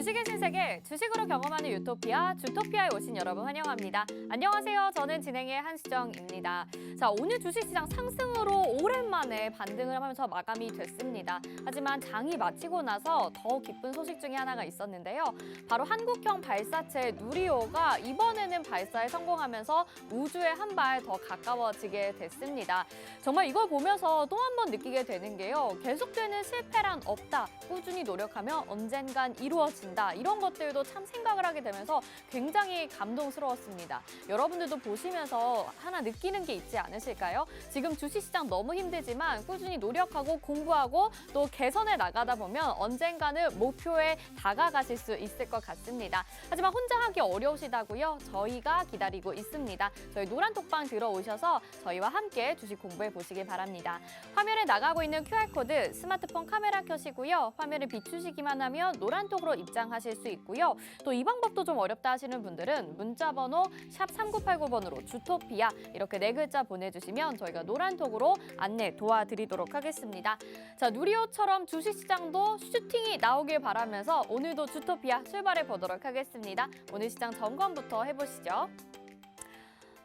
주식의 신세계, 주식으로 경험하는 유토피아, 주토피아에 오신 여러분 환영합니다. 안녕하세요. 저는 진행의 한수정입니다. 자, 오늘 주식시장 상승으로 오랜만에 반등을 하면서 마감이 됐습니다. 하지만 장이 마치고 나서 더 기쁜 소식 중에 하나가 있었는데요. 바로 한국형 발사체 누리호가 이번에는 발사에 성공하면서 우주에 한 발 더 가까워지게 됐습니다. 정말 이걸 보면서 또 한 번 느끼게 되는 게요. 계속되는 실패란 없다. 꾸준히 노력하면 언젠간 이루어진다. 이런 것들도 참 생각을 하게 되면서 굉장히 감동스러웠습니다. 여러분들도 보시면서 하나 느끼는 게 있지 않으실까요? 지금 주식시장 너무 힘들지만 꾸준히 노력하고 공부하고 또 개선해 나가다 보면 언젠가는 목표에 다가가실 수 있을 것 같습니다. 하지만 혼자 하기 어려우시다고요? 저희가 기다리고 있습니다. 저희 노란톡방 들어오셔서 저희와 함께 주식 공부해 보시기 바랍니다. 화면에 나가고 있는 QR코드 스마트폰 카메라 켜시고요. 화면을 비추시기만 하면 노란톡으로 입장하실 수 있고요. 또 이 방법도 좀 어렵다 하시는 분들은 문자번호 샵 3989번으로 주토피아 이렇게 4글자 보내주시면 저희가 노란톡으로 안내 도와드리도록 하겠습니다. 자, 누리호처럼 주식시장도 슈팅이 나오길 바라면서 오늘도 주토피아 출발해 보도록 하겠습니다. 오늘 시장 점검부터 해보시죠.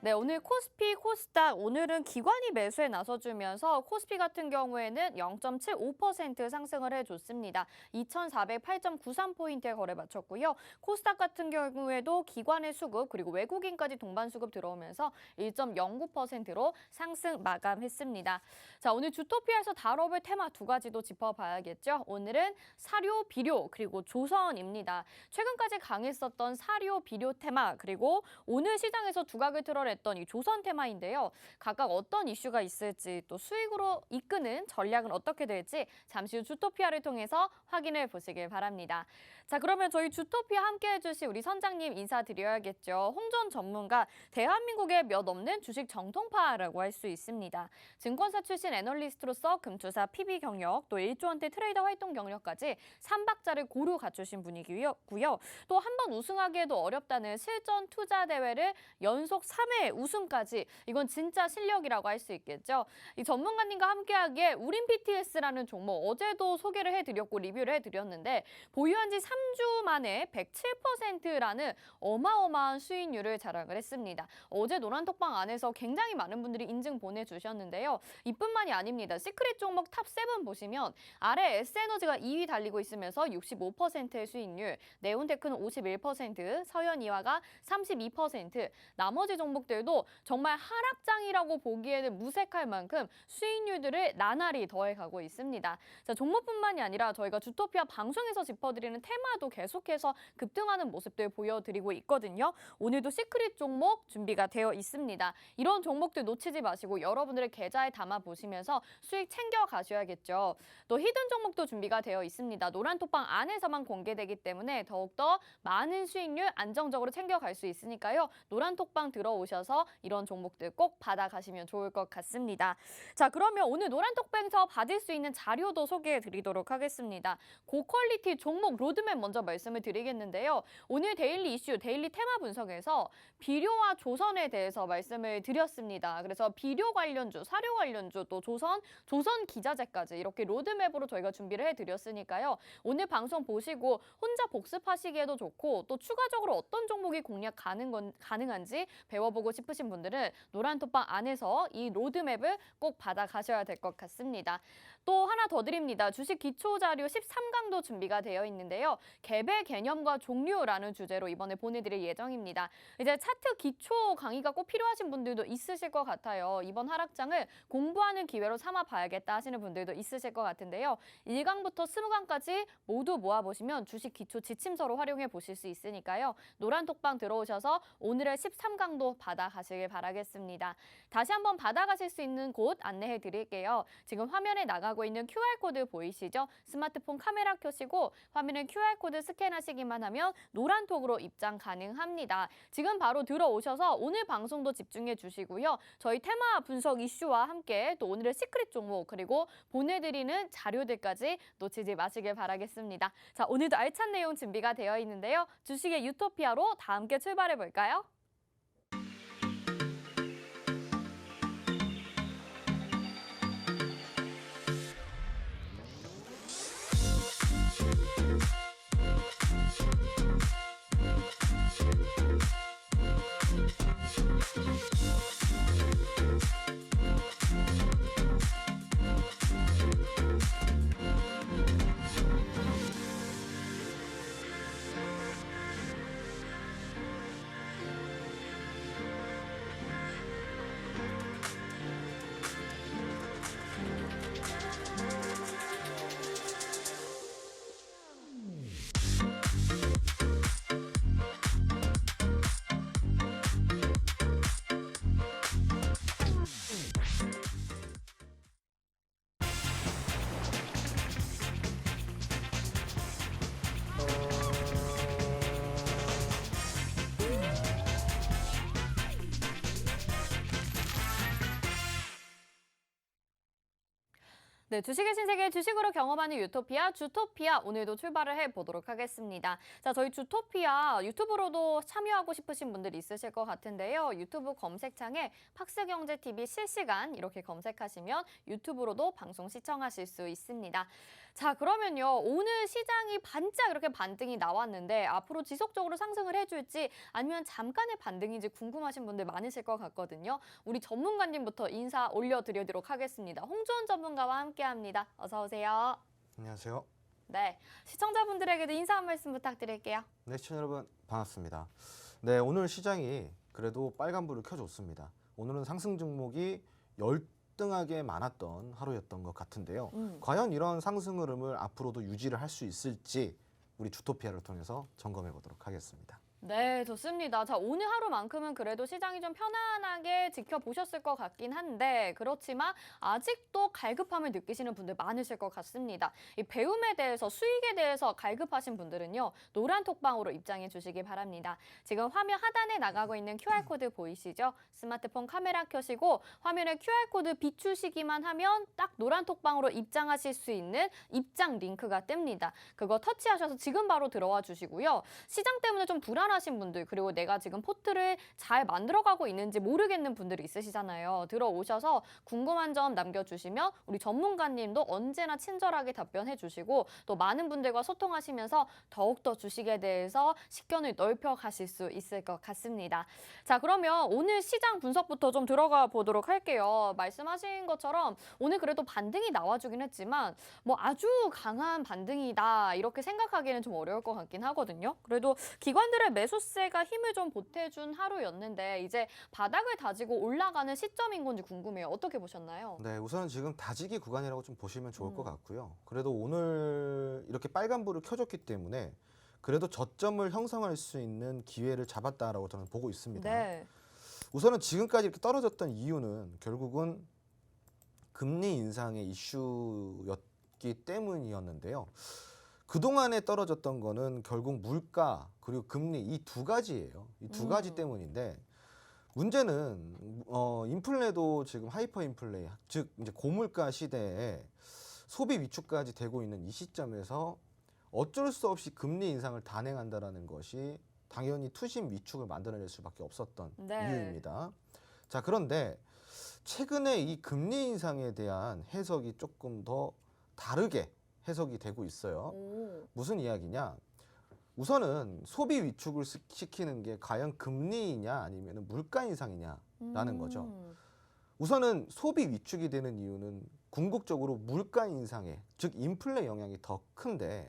네, 오늘 코스피, 코스닥 오늘은 기관이 매수에 나서주면서 코스피 같은 경우에는 0.75% 상승을 해줬습니다. 2,408.93포인트에 거래 마쳤고요. 코스닥 같은 경우에도 기관의 수급 그리고 외국인까지 동반 수급 들어오면서 1.09%로 상승 마감했습니다. 자, 오늘 주토피아에서 다뤄볼 테마 두 가지도 짚어봐야겠죠. 오늘은 사료, 비료 그리고 조선입니다. 최근까지 강했었던 사료, 비료 테마 그리고 오늘 시장에서 두각을 드러냈던 이 조선 테마인데요. 각각 어떤 이슈가 있을지 또 수익으로 이끄는 전략은 어떻게 될지 잠시 후 주토피아를 통해서 확인해 보시길 바랍니다. 자, 그러면 저희 주토피아 함께 해주실 우리 선장님 인사드려야겠죠. 홍전 전문가, 대한민국의 몇 없는 주식 정통파라고 할 수 있습니다. 증권사 출신 애널리스트로서 금투사 PB 경력, 또 1조 원대 트레이더 활동 경력까지 3박자를 고루 갖추신 분이고요. 또 한 번 우승하기에도 어렵다는 실전 투자 대회를 연속 3회 우승까지, 이건 진짜 실력이라고 할 수 있겠죠. 이 전문가님과 함께하기에 우린 PTS라는 종목 어제도 소개를 해드렸고 리뷰를 해드렸는데 보유한 지 3주 만에 107%라는 어마어마한 수익률을 자랑을 했습니다. 어제 노란톡방 안에서 굉장히 많은 분들이 인증 보내주셨는데요. 이뿐만이 아닙니다. 시크릿 종목 탑7 보시면 아래 S에너지가 2위 달리고 있으면서 65%의 수익률, 네온테크는 51%, 서현이화가 32%, 나머지 종목들도 정말 하락장이라고 보기에는 무색할 만큼 수익률들을 나날이 더해가고 있습니다. 자, 종목뿐만이 아니라 저희가 주토피아 방송에서 짚어드리는 테마도 계속해서 급등하는 모습들 보여드리고 있거든요. 오늘도 시크릿 종목 준비가 되어 있습니다. 이런 종목들 놓치지 마시고 여러분들의 계좌에 담아보시면서 수익 챙겨가셔야겠죠. 또 히든 종목도 준비가 되어 있습니다. 노란톡방 안에서만 공개되기 때문에 더욱더 많은 수익률 안정적으로 챙겨갈 수 있으니까요. 노란톡방 들어오셔서 이런 종목들 꼭 받아가시면 좋을 것 같습니다. 자, 그러면 오늘 노란톡방에서 받을 수 있는 자료도 소개해 드리도록 하겠습니다. 고퀄리티 종목 로드맵 먼저 말씀을 드리겠는데요. 오늘 데일리 이슈, 데일리 테마 분석에서 비료와 조선에 대해서 말씀을 드렸습니다. 그래서 비료 관련주, 사료 관련주, 또 조선 기자재까지 이렇게 로드맵으로 저희가 준비를 해드렸으니까요. 오늘 방송 보시고 혼자 복습하시기에도 좋고 또 추가적으로 어떤 종목이 공략 가능한지 배워보고 싶으신 분들은 노란톡방 안에서 이 로드맵을 꼭 받아가셔야 될 것 같습니다. 또 하나 더 드립니다. 주식 기초자료 13강도 준비가 되어 있는데요. 개별 개념과 종류라는 주제로 이번에 보내드릴 예정입니다. 이제 차트 기초 강의가 꼭 필요하신 분들도 있으실 것 같아요. 이번 하락장을 공부하는 기회로 삼아봐야겠다 하시는 분들도 있으실 것 같은데요. 1강부터 20강까지 모두 모아보시면 주식 기초 지침서로 활용해 보실 수 있으니까요. 노란톡방 들어오셔서 오늘의 13강도 받아가시길 바라겠습니다. 다시 한번 받아가실 수 있는 곳 안내해 드릴게요. 지금 화면에 나가고 있는 QR코드 보이시죠? 스마트폰 카메라 켜시고 화면에 QR코드 스캔하시기만 하면 노란톡으로 입장 가능합니다. 지금 바로 들어오셔서 오늘 방송도 집중해 주시고요. 저희 테마 분석 이슈와 함께 또 오늘의 시크릿 종목 그리고 보내드리는 자료들까지 놓치지 마시길 바라겠습니다. 자, 오늘도 알찬 내용 준비가 되어 있는데요. 주식의 유토피아로 다 함께 출발해 볼까요? 네, 주식의 신세계 주식으로 경험하는 유토피아, 주토피아 오늘도 출발을 해보도록 하겠습니다. 자, 저희 주토피아 유튜브로도 참여하고 싶으신 분들 있으실 것 같은데요. 유튜브 검색창에 팍스경제TV 실시간 이렇게 검색하시면 유튜브로도 방송 시청하실 수 있습니다. 자, 그러면요. 오늘 시장이 반짝 이렇게 반등이 나왔는데 앞으로 지속적으로 상승을 해줄지 아니면 잠깐의 반등인지 궁금하신 분들 많으실 것 같거든요. 우리 전문가님부터 인사 올려드리도록 하겠습니다. 홍주원 전문가와 함께합니다. 어서 오세요. 안녕하세요. 네, 시청자분들에게도 인사 한 말씀 부탁드릴게요. 네, 시청자 여러분 반갑습니다. 네, 오늘 시장이 그래도 빨간불을 켜줬습니다. 오늘은 상승 종목이 열등하게 많았던 하루였던 것 같은데요. 과연 이런 상승 흐름을 앞으로도 유지를 할 수 있을지 우리 주토피아를 통해서 점검해 보도록 하겠습니다. 네, 좋습니다. 자, 오늘 하루만큼은 그래도 시장이 좀 편안하게 지켜보셨을 것 같긴 한데 그렇지만 아직도 갈급함을 느끼시는 분들 많으실 것 같습니다. 이 배움에 대해서, 수익에 대해서 갈급하신 분들은요. 노란 톡방으로 입장해 주시기 바랍니다. 지금 화면 하단에 나가고 있는 QR코드 보이시죠? 스마트폰 카메라 켜시고 화면에 QR코드 비추시기만 하면 딱 노란 톡방으로 입장하실 수 있는 입장 링크가 뜹니다. 그거 터치하셔서 지금 바로 들어와 주시고요. 시장 때문에 좀 불안하신 분들 그리고 내가 지금 포트를 잘 만들어가고 있는지 모르겠는 분들이 있으시잖아요. 들어오셔서 궁금한 점 남겨주시면 우리 전문가님도 언제나 친절하게 답변해 주시고 또 많은 분들과 소통하시면서 더욱더 주식에 대해서 식견을 넓혀 가실 수 있을 것 같습니다. 자, 그러면 오늘 시장 분석부터 좀 들어가 보도록 할게요. 말씀하신 것처럼 오늘 그래도 반등이 나와주긴 했지만 뭐 아주 강한 반등이다 이렇게 생각하기는 좀 어려울 것 같긴 하거든요. 그래도 기관들의 매수세가 힘을 좀 보태준 하루였는데 이제 바닥을 다지고 올라가는 시점인 건지 궁금해요. 어떻게 보셨나요? 네, 우선 지금 다지기 구간이라고 좀 보시면 좋을 것 같고요. 그래도 오늘 이렇게 빨간불을 켜줬기 때문에 그래도 저점을 형성할 수 있는 기회를 잡았다라고 저는 보고 있습니다. 네. 우선은 지금까지 이렇게 떨어졌던 이유는 결국은 금리 인상의 이슈였기 때문이었는데요. 그동안에 떨어졌던 거는 결국 물가 그리고 금리 이 두 가지예요. 이 두 가지 때문인데 문제는 인플레도 지금 하이퍼 인플레 즉 이제 고물가 시대에 소비 위축까지 되고 있는 이 시점에서 어쩔 수 없이 금리 인상을 단행한다라는 것이 당연히 투심 위축을 만들어낼 수밖에 없었던 네. 이유입니다. 자, 그런데 최근에 이 금리 인상에 대한 해석이 조금 더 다르게 해석이 되고 있어요. 오. 무슨 이야기냐? 우선은 소비 위축을 시키는 게 과연 금리이냐 아니면 물가 인상이냐라는 거죠. 우선은 소비 위축이 되는 이유는 궁극적으로 물가 인상에 즉 인플레 영향이 더 큰데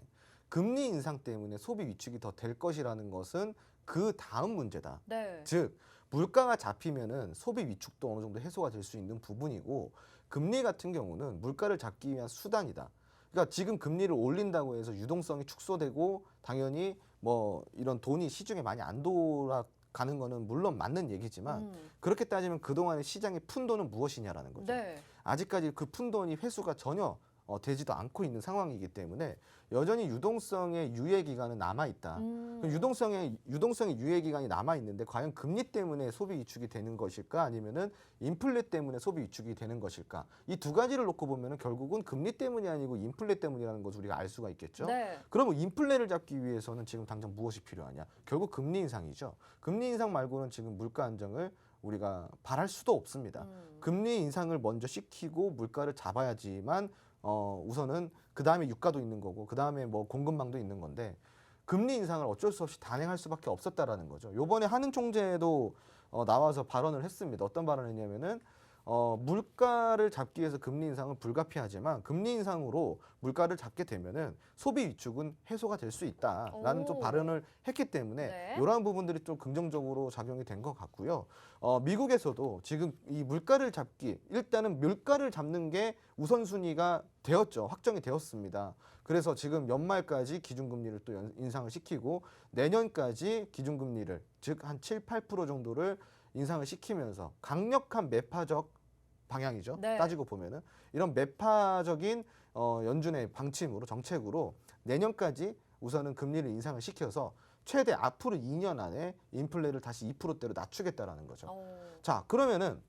금리 인상 때문에 소비 위축이 더 될 것이라는 것은 그 다음 문제다. 네. 즉 물가가 잡히면은 소비 위축도 어느 정도 해소가 될 수 있는 부분이고 금리 같은 경우는 물가를 잡기 위한 수단이다. 그러니까 지금 금리를 올린다고 해서 유동성이 축소되고 당연히 뭐 이런 돈이 시중에 많이 안 돌아가는 거는 물론 맞는 얘기지만 그렇게 따지면 그동안의 시장의 푼돈은 무엇이냐라는 거죠. 네. 아직까지 그 푼돈이 회수가 전혀 되지도 않고 있는 상황이기 때문에 여전히 유동성의 유예 기간은 남아 있다. 유동성의 유예 기간이 남아 있는데 과연 금리 때문에 소비 위축이 되는 것일까 아니면은 인플레 때문에 소비 위축이 되는 것일까? 이 두 가지를 놓고 보면은 결국은 금리 때문이 아니고 인플레 때문이라는 것을 우리가 알 수가 있겠죠. 네. 그러면 인플레를 잡기 위해서는 지금 당장 무엇이 필요하냐? 결국 금리 인상이죠. 금리 인상 말고는 지금 물가 안정을 우리가 바랄 수도 없습니다. 금리 인상을 먼저 시키고 물가를 잡아야지만 우선은 그 다음에 유가도 있는 거고 그 다음에 뭐 공급망도 있는 건데 금리 인상을 어쩔 수 없이 단행할 수밖에 없었다라는 거죠. 요번에 한은 총재도 나와서 발언을 했습니다. 어떤 발언을 했냐면은 물가를 잡기 위해서 금리 인상은 불가피하지만 금리 인상으로 물가를 잡게 되면은 소비 위축은 해소가 될 수 있다라는 좀 발언을 했기 때문에 네. 이러한 부분들이 좀 긍정적으로 작용이 된 것 같고요. 미국에서도 지금 이 물가를 잡기 일단은 물가를 잡는 게 우선순위가 되었죠. 확정이 되었습니다. 그래서 지금 연말까지 기준금리를 또 인상을 시키고 내년까지 기준금리를 즉 한 7, 8% 정도를 인상을 시키면서 강력한 매파적 방향이죠. 네. 따지고 보면은 이런 매파적인 연준의 방침으로 정책으로 내년까지 우선은 금리를 인상을 시켜서 최대 앞으로 2년 안에 인플레를 다시 2%대로 낮추겠다라는 거죠. 자, 그러면은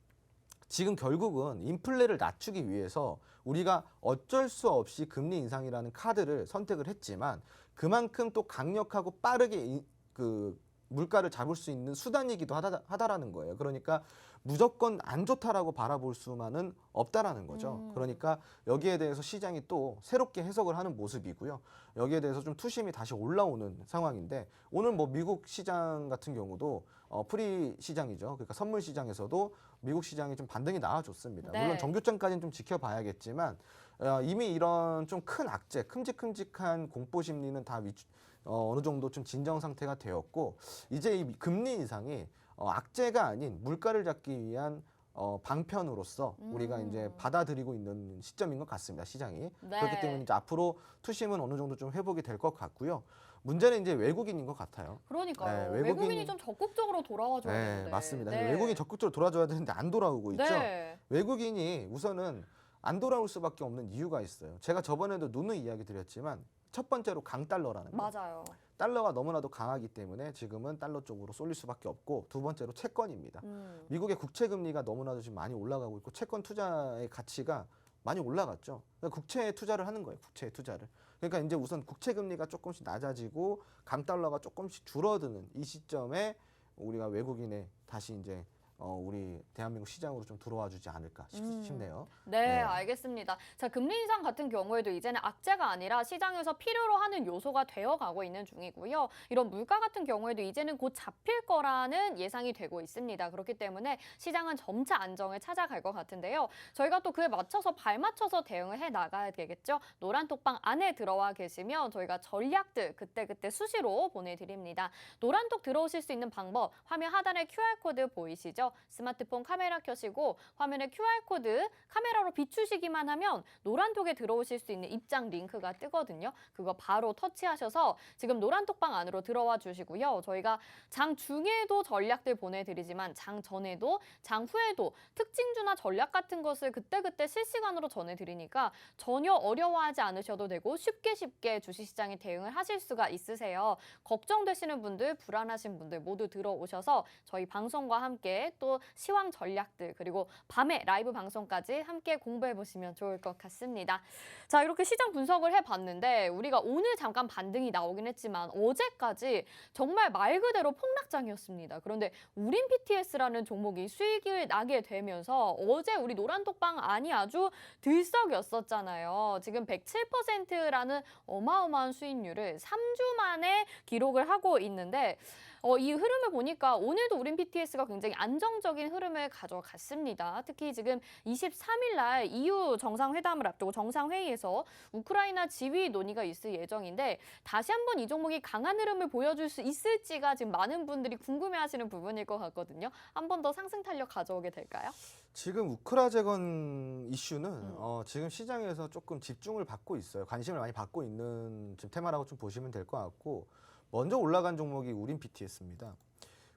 지금 결국은 인플레를 낮추기 위해서 우리가 어쩔 수 없이 금리 인상이라는 카드를 선택을 했지만 그만큼 또 강력하고 빠르게 그 물가를 잡을 수 있는 수단이기도 하다라는 거예요. 그러니까 무조건 안 좋다라고 바라볼 수만은 없다라는 거죠. 그러니까 여기에 대해서 시장이 또 새롭게 해석을 하는 모습이고요. 여기에 대해서 좀 투심이 다시 올라오는 상황인데 오늘 뭐 미국 시장 같은 경우도 프리 시장이죠. 그러니까 선물 시장에서도 미국 시장이 좀 반등이 나와줬습니다. 네. 물론 정규점까지는 좀 지켜봐야겠지만 이미 이런 좀 큰 악재, 큼직큼직한 공포 심리는 다 어느 정도 좀 진정 상태가 되었고 이제 이 금리 인상이 악재가 아닌 물가를 잡기 위한 방편으로서 우리가 이제 받아들이고 있는 시점인 것 같습니다. 시장이. 네. 그렇기 때문에 이제 앞으로 투심은 어느 정도 좀 회복이 될 것 같고요. 문제는 이제 외국인인 것 같아요. 그러니까요. 네, 외국인이 좀 적극적으로 돌아와줘야 네, 되는데. 맞습니다. 네. 외국인이 적극적으로 돌아줘야 되는데 안 돌아오고 있죠. 네. 외국인이 우선은 안 돌아올 수밖에 없는 이유가 있어요. 제가 저번에도 누누이 이야기 드렸지만 첫 번째로 강달러라는 거. 맞아요. 달러가 너무나도 강하기 때문에 지금은 달러 쪽으로 쏠릴 수밖에 없고 두 번째로 채권입니다. 미국의 국채 금리가 너무나도 지금 많이 올라가고 있고 채권 투자의 가치가 많이 올라갔죠. 그러니까 국채에 투자를 하는 거예요. 국채에 투자를. 그러니까 이제 우선 국채 금리가 조금씩 낮아지고 강달러가 조금씩 줄어드는 이 시점에 우리가 외국인의 다시 이제 우리 대한민국 시장으로 좀 들어와 주지 않을까 싶네요. 네, 네. 알겠습니다. 자, 금리 인상 같은 경우에도 이제는 악재가 아니라 시장에서 필요로 하는 요소가 되어가고 있는 중이고요. 이런 물가 같은 경우에도 이제는 곧 잡힐 거라는 예상이 되고 있습니다. 그렇기 때문에 시장은 점차 안정을 찾아갈 것 같은데요. 저희가 또 그에 맞춰서 발맞춰서 대응을 해 나가야 되겠죠. 노란톡방 안에 들어와 계시면 저희가 전략들 그때그때 수시로 보내드립니다. 노란톡 들어오실 수 있는 방법, 화면 하단에 QR코드 보이시죠? 스마트폰 카메라 켜시고 화면에 QR코드 카메라로 비추시기만 하면 노란톡에 들어오실 수 있는 입장 링크가 뜨거든요. 그거 바로 터치하셔서 지금 노란톡방 안으로 들어와 주시고요. 저희가 장 중에도 전략들 보내드리지만 장 전에도 장 후에도 특징주나 전략 같은 것을 그때그때 실시간으로 전해드리니까 전혀 어려워하지 않으셔도 되고 쉽게 주식시장에 대응을 하실 수가 있으세요. 걱정되시는 분들, 불안하신 분들 모두 들어오셔서 저희 방송과 함께 또 시황 전략들 그리고 밤에 라이브 방송까지 함께 공부해 보시면 좋을 것 같습니다. 자, 이렇게 시장 분석을 해봤는데 우리가 오늘 잠깐 반등이 나오긴 했지만 어제까지 정말 말 그대로 폭락장이었습니다. 그런데 우린 PTS라는 종목이 수익을 나게 되면서 어제 우리 노란톡방 안이 아주 들썩였었잖아요. 지금 107%라는 어마어마한 수익률을 3주 만에 기록을 하고 있는데 이 흐름을 보니까 오늘도 우린 PTS가 굉장히 안정적인 흐름을 가져갔습니다. 특히 지금 23일 날 EU 정상회담을 앞두고 정상회의에서 우크라이나 지위 논의가 있을 예정인데 다시 한번 이 종목이 강한 흐름을 보여줄 수 있을지가 지금 많은 분들이 궁금해하시는 부분일 것 같거든요. 한 번 더 상승 탄력 가져오게 될까요? 지금 우크라 재건 이슈는 지금 시장에서 조금 집중을 받고 있어요. 관심을 많이 받고 있는 지금 테마라고 좀 보시면 될 것 같고 먼저 올라간 종목이 우린 PTS입니다.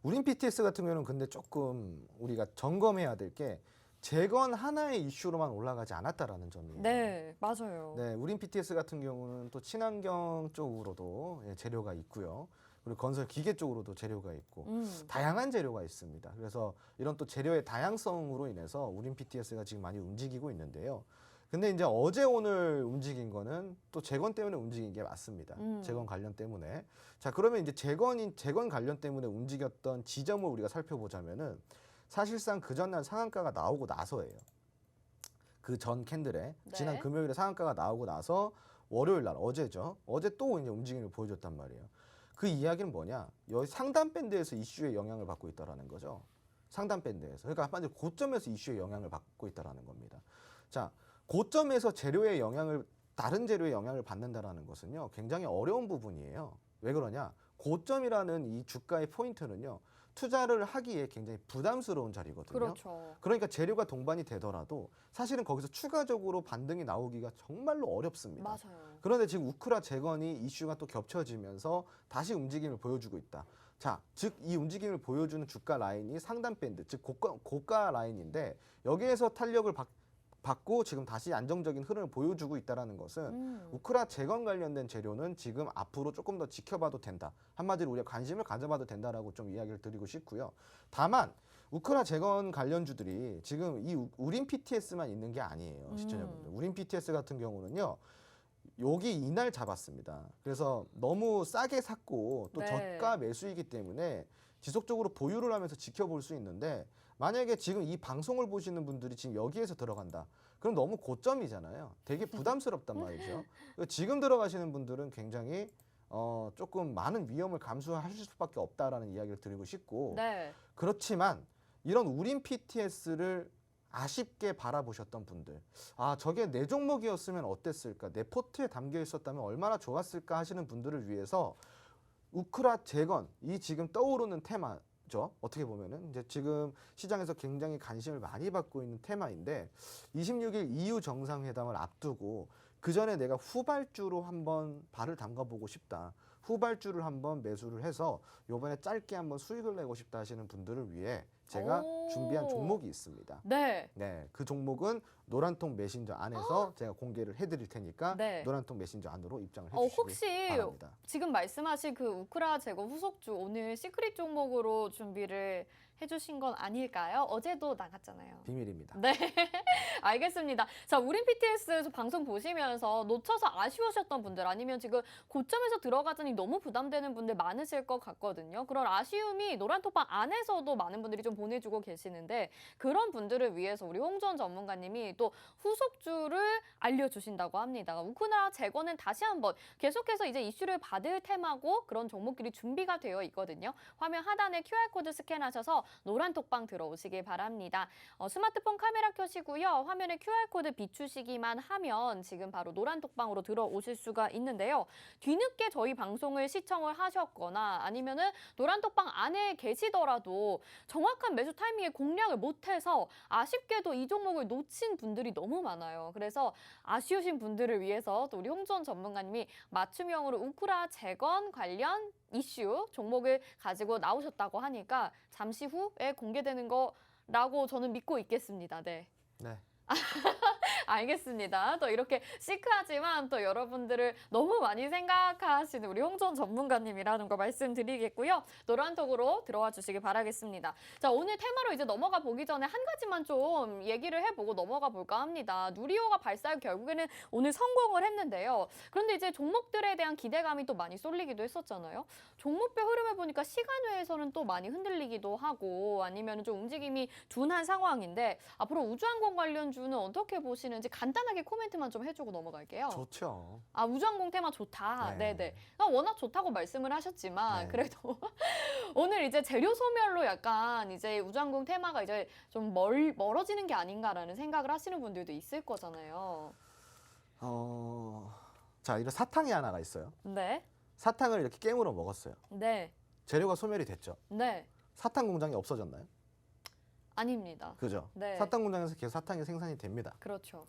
우린 PTS 같은 경우는 근데 조금 우리가 점검해야 될 게 재건 하나의 이슈로만 올라가지 않았다라는 점이에요. 네, 맞아요. 네, 우린 PTS 같은 경우는 또 친환경 쪽으로도 재료가 있고요. 그리고 건설 기계 쪽으로도 재료가 있고 다양한 재료가 있습니다. 그래서 이런 또 재료의 다양성으로 인해서 우린 PTS가 지금 많이 움직이고 있는데요. 근데 이제 어제 오늘 움직인 거는 또 재건 때문에 움직인 게 맞습니다. 재건 관련 때문에. 자, 그러면 이제 재건 관련 때문에 움직였던 지점을 우리가 살펴보자면은 사실상 그 전날 상한가가 나오고 나서예요. 그 전 캔들에 지난 네. 금요일에 상한가가 나오고 나서 월요일 날 어제죠. 어제 또 이제 움직임을 보여줬단 말이에요. 그 이야기는 뭐냐? 여기 상단 밴드에서 이슈의 영향을 받고 있다라는 거죠. 상단 밴드에서. 그러니까 한마디로 고점에서 이슈의 영향을 받고 있다라는 겁니다. 자, 고점에서 재료의 영향을 다른 재료의 영향을 받는다라는 것은요. 굉장히 어려운 부분이에요. 왜 그러냐? 고점이라는 이 주가의 포인트는요. 투자를 하기에 굉장히 부담스러운 자리거든요. 그렇죠. 그러니까 재료가 동반이 되더라도 사실은 거기서 추가적으로 반등이 나오기가 정말로 어렵습니다. 맞아요. 그런데 지금 우크라 재건이 이슈가 또 겹쳐지면서 다시 움직임을 보여주고 있다. 자, 즉 이 움직임을 보여주는 주가 라인이 상단 밴드, 즉 고가 라인인데 여기에서 탄력을 받고 지금 다시 안정적인 흐름을 보여주고 있다는 것은 우크라 재건 관련된 재료는 지금 앞으로 조금 더 지켜봐도 된다. 한마디로 우리가 관심을 가져봐도 된다라고 좀 이야기를 드리고 싶고요. 다만 우크라 재건 관련주들이 지금 이 우린 PTS만 있는 게 아니에요. 시청자분들. 우린 PTS 같은 경우는요. 여기 이날 잡았습니다. 그래서 너무 싸게 샀고 또 네. 저가 매수이기 때문에 지속적으로 보유를 하면서 지켜볼 수 있는데 만약에 지금 이 방송을 보시는 분들이 지금 여기에서 들어간다. 그럼 너무 고점이잖아요. 되게 부담스럽단 말이죠. 지금 들어가시는 분들은 굉장히 조금 많은 위험을 감수하실 수밖에 없다라는 이야기를 드리고 싶고 네. 그렇지만 이런 우린 PTS를 아쉽게 바라보셨던 분들, 아 저게 내 종목이었으면 어땠을까, 내 포트에 담겨 있었다면 얼마나 좋았을까 하시는 분들을 위해서 우크라 재건, 이 지금 떠오르는 테마죠. 어떻게 보면은 이제 지금 시장에서 굉장히 관심을 많이 받고 있는 테마인데 26일 EU 정상회담을 앞두고 그 전에 내가 후발주로 한번 발을 담가보고 싶다. 후발주를 한번 매수를 해서 요번에 짧게 한번 수익을 내고 싶다 하시는 분들을 위해 제가 오. 준비한 종목이 있습니다. 네. 네, 그 종목은 노란통 메신저 안에서 제가 공개를 해드릴 테니까 네. 노란통 메신저 안으로 입장을 해주시기 혹시 바랍니다. 지금 말씀하신 그 우크라 재건 후속주 오늘 시크릿 종목으로 준비를 해주신 건 아닐까요? 어제도 나갔잖아요. 비밀입니다. 네, 알겠습니다. 자, 우린 PTS 방송 보시면서 놓쳐서 아쉬우셨던 분들 아니면 지금 고점에서 들어가자니 너무 부담되는 분들 많으실 것 같거든요. 그런 아쉬움이 노란톡방 안에서도 많은 분들이 좀 보내주고 계시는데 그런 분들을 위해서 우리 홍주원 전문가님이 또 후속주를 알려주신다고 합니다. 우크라 재건은 다시 한번 계속해서 이제 이슈를 받을 테마고 그런 종목들이 준비가 되어 있거든요. 화면 하단에 QR코드 스캔하셔서 노란톡방 들어오시길 바랍니다. 스마트폰 카메라 켜시고요. 화면에 QR코드 비추시기만 하면 지금 바로 노란톡방으로 들어오실 수가 있는데요. 뒤늦게 저희 방송을 시청을 하셨거나 아니면은 노란톡방 안에 계시더라도 정확한 매수 타이밍에 공략을 못해서 아쉽게도 이 종목을 놓친 분들이 너무 많아요. 그래서 아쉬우신 분들을 위해서 또 우리 홍주원 전문가님이 맞춤형으로 우크라 재건 관련 이슈 종목을 가지고 나오셨다고 하니까 잠시 후에 공개되는 거라고 저는 믿고 있겠습니다. 네. 네. 알겠습니다. 또 이렇게 시크하지만 또 여러분들을 너무 많이 생각하시는 우리 홍전 전문가님이라는 거 말씀드리겠고요. 노란톡으로 들어와 주시길 바라겠습니다. 자, 오늘 테마로 이제 넘어가 보기 전에 한 가지만 좀 얘기를 해보고 넘어가 볼까 합니다. 누리호가 발사를 결국에는 오늘 성공을 했는데요. 그런데 이제 종목들에 대한 기대감이 또 많이 쏠리기도 했었잖아요. 종목별 흐름을 보니까 시간외에서는 또 많이 흔들리기도 하고 아니면 좀 움직임이 둔한 상황인데 앞으로 우주항공 관련주는 어떻게 보시는지 간단하게 코멘트만 좀 해주고 넘어갈게요. 좋죠. 아, 우주항공 테마 좋다. 네. 네네. 워낙 좋다고 말씀을 하셨지만 네. 그래도 오늘 이제 재료 소멸로 약간 이제 우주항공 테마가 이제 좀 멀어지는 게 아닌가라는 생각을 하시는 분들도 있을 거잖아요. 자, 이런 사탕이 하나가 있어요. 네. 사탕을 이렇게 깨물어 먹었어요. 네. 재료가 소멸이 됐죠. 네. 사탕 공장이 없어졌나요? 아닙니다. 그죠? 네. 사탕 공장에서 계속 사탕이 생산이 됩니다. 그렇죠.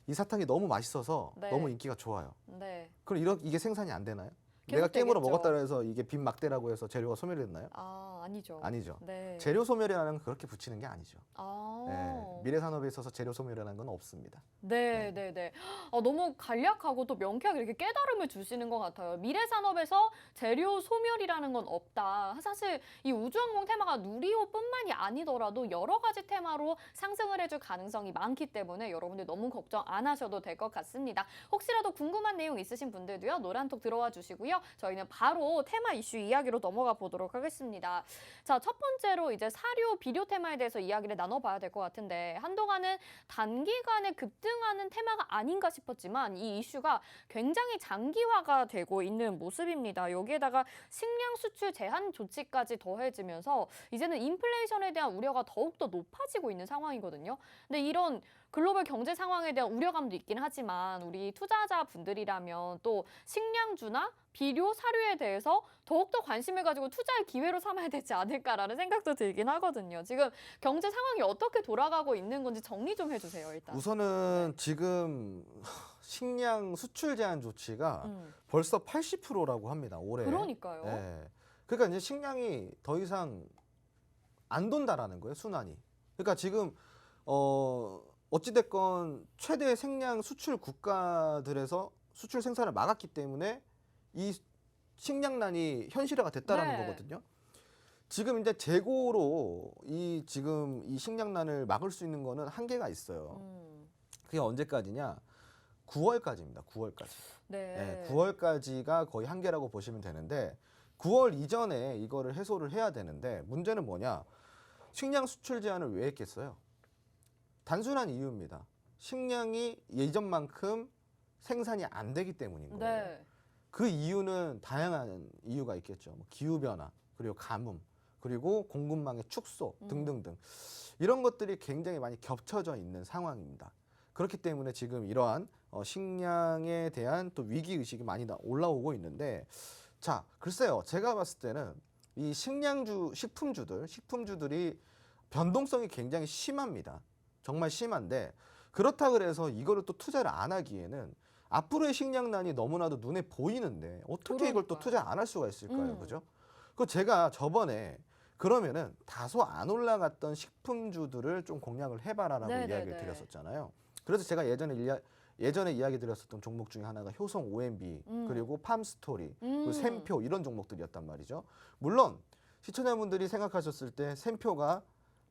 이 사탕이 너무 맛있어서 네. 너무 인기가 좋아요. 네. 그럼 이게 생산이 안 되나요? 계속 내가 깨물어 되겠죠. 먹었다 해서 이게 빈 막대라고 해서 재료가 소멸됐나요? 아, 아니죠. 아니죠. 네. 재료 소멸이라는 건 그렇게 붙이는 게 아니죠. 아. 네, 미래산업에 있어서 재료 소멸이라는 건 없습니다. 네, 네, 네. 너무 간략하고 또 명쾌하게 이렇게 깨달음을 주시는 것 같아요. 미래산업에서 재료 소멸이라는 건 없다. 사실 이 우주항공 테마가 누리호뿐만이 아니더라도 여러 가지 테마로 상승을 해줄 가능성이 많기 때문에 여러분들 너무 걱정 안 하셔도 될 것 같습니다. 혹시라도 궁금한 내용 있으신 분들도요. 노란톡 들어와 주시고요. 저희는 바로 테마 이슈 이야기로 넘어가 보도록 하겠습니다. 자, 첫 번째로 이제 사료, 비료 테마에 대해서 이야기를 나눠봐야 될 것 같은데 한동안은 단기간에 급등하는 테마가 아닌가 싶었지만 이 이슈가 굉장히 장기화가 되고 있는 모습입니다. 여기에다가 식량 수출 제한 조치까지 더해지면서 이제는 인플레이션에 대한 우려가 더욱더 높아지고 있는 상황이거든요. 근데 이런 글로벌 경제 상황에 대한 우려감도 있긴 하지만 우리 투자자분들이라면 또 식량주나 비료, 사료에 대해서 더욱더 관심을 가지고 투자의 기회로 삼아야 되지 않을까라는 생각도 들긴 하거든요. 지금 경제 상황이 어떻게 돌아가고 있는 건지 정리 좀 해주세요, 일단. 우선은 지금 식량 수출 제한 조치가 벌써 80%라고 합니다. 올해. 그러니까요. 네. 그러니까 이제 식량이 더 이상 안 돈다라는 거예요, 순환이. 그러니까 지금 어찌됐건 최대 생량 수출 국가들에서 수출 생산을 막았기 때문에 이 식량난이 현실화가 됐다라는 네. 거거든요. 지금 이제 재고로 지금 이 식량난을 막을 수 있는 거는 한계가 있어요. 그게 언제까지냐? 9월까지입니다. 9월까지. 네. 9월까지가 거의 한계라고 보시면 되는데 9월 이전에 이거를 해소를 해야 되는데 문제는 뭐냐? 식량 수출 제한을 왜 했겠어요? 단순한 이유입니다. 식량이 예전만큼 생산이 안 되기 때문인 거예요. 네. 그 이유는 다양한 이유가 있겠죠. 뭐 기후변화, 그리고 가뭄, 그리고 공급망의 축소 등등등. 이런 것들이 굉장히 많이 겹쳐져 있는 상황입니다. 그렇기 때문에 지금 이러한 식량에 대한 또 위기의식이 많이 올라오고 있는데, 자, 글쎄요. 제가 봤을 때는 이 식품주들이 변동성이 굉장히 심합니다. 정말 심한데, 그렇다 그래서 이거를 또 투자를 안 하기에는 앞으로의 식량난이 너무나도 눈에 보이는데 어떻게 이걸 또 그러니까요. 투자 안 할 수가 있을까요? 그죠? 그 제가 저번에 그러면은 다소 안 올라갔던 식품주들을 좀 공략을 해봐라라고 네네네. 이야기를 드렸었잖아요. 그래서 제가 예전에 이야기 드렸었던 종목 중에 하나가 효성 OMB, 그리고 팜스토리, 그리고 샘표 이런 종목들이었단 말이죠. 물론 시청자분들이 생각하셨을 때 샘표가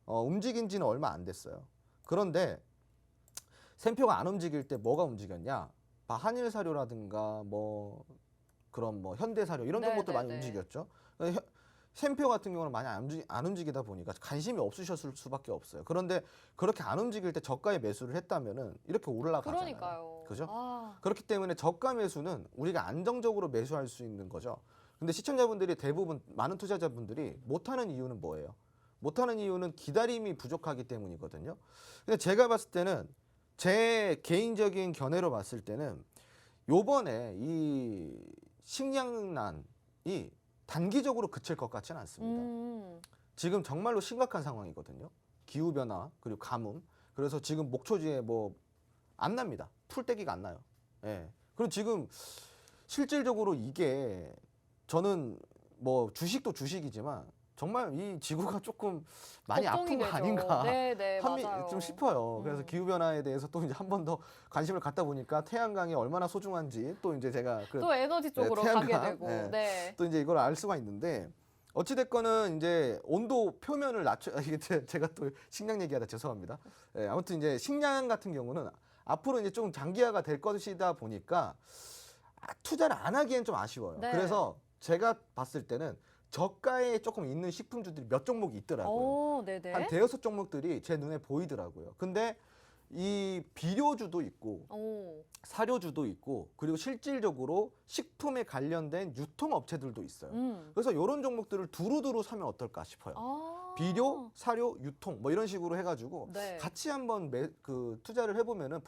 움직인 지는 얼마 안 됐어요. 그런데 샘표가 안 움직일 때 뭐가 움직였냐? 한일사료라든가 뭐 그런 뭐 현대사료 이런 종목들 많이 네네네. 움직였죠. 샘표 같은 경우는 많이 안 움직이다 보니까 관심이 없으셨을 수밖에 없어요. 그런데 그렇게 안 움직일 때 저가에 매수를 했다면은 이렇게 올라가잖아요. 그러니까요. 그죠? 아, 그렇기 때문에 저가 매수는 우리가 안정적으로 매수할 수 있는 거죠. 근데 시청자분들이 대부분 많은 투자자분들이 못하는 이유는 뭐예요? 못하는 이유는 기다림이 부족하기 때문이거든요. 근데 제가 봤을 때는 제 개인적인 견해로 봤을 때는 요번에 이 식량난이 단기적으로 그칠 것 같지는 않습니다. 지금 정말로 심각한 상황이거든요. 기후변화 그리고 가뭄. 그래서 지금 목초지에 뭐 안 납니다. 풀떼기가 안 나요. 예. 그리고 지금 실질적으로 이게 저는 뭐 주식도 주식이지만 정말 이 지구가 조금 많이 걱정이 아픈 거 되죠. 아닌가 네네, 맞아요. 좀 싶어요. 그래서 기후변화에 대해서 또 이제 한 번 더 관심을 갖다 보니까 태양광이 얼마나 소중한지 또 이제 제가 또 에너지 쪽으로 태양광, 가게 되고. 네. 네. 또 이제 이걸 알 수가 있는데 어찌됐거는 이제 온도 표면을 이게 제가 또 식량 얘기하다 죄송합니다. 예, 아무튼 이제 식량 같은 경우는 앞으로 이제 좀 장기화가 될 것이다 보니까 투자를 안 하기엔 좀 아쉬워요. 네. 그래서 제가 봤을 때는 저가에 조금 있는 식품주들이 몇 종목이 있더라고요. 오, 네네. 한 대여섯 종목들이 제 눈에 보이더라고요. 근데 이 비료주도 있고 오, 사료주도 있고 그리고 실질적으로 식품에 관련된 유통업체들도 있어요. 그래서 이런 종목들을 두루두루 사면 어떨까 싶어요. 아. 비료, 사료, 유통 뭐 이런 식으로 해가지고 네. 같이 한번 투자를 해보면은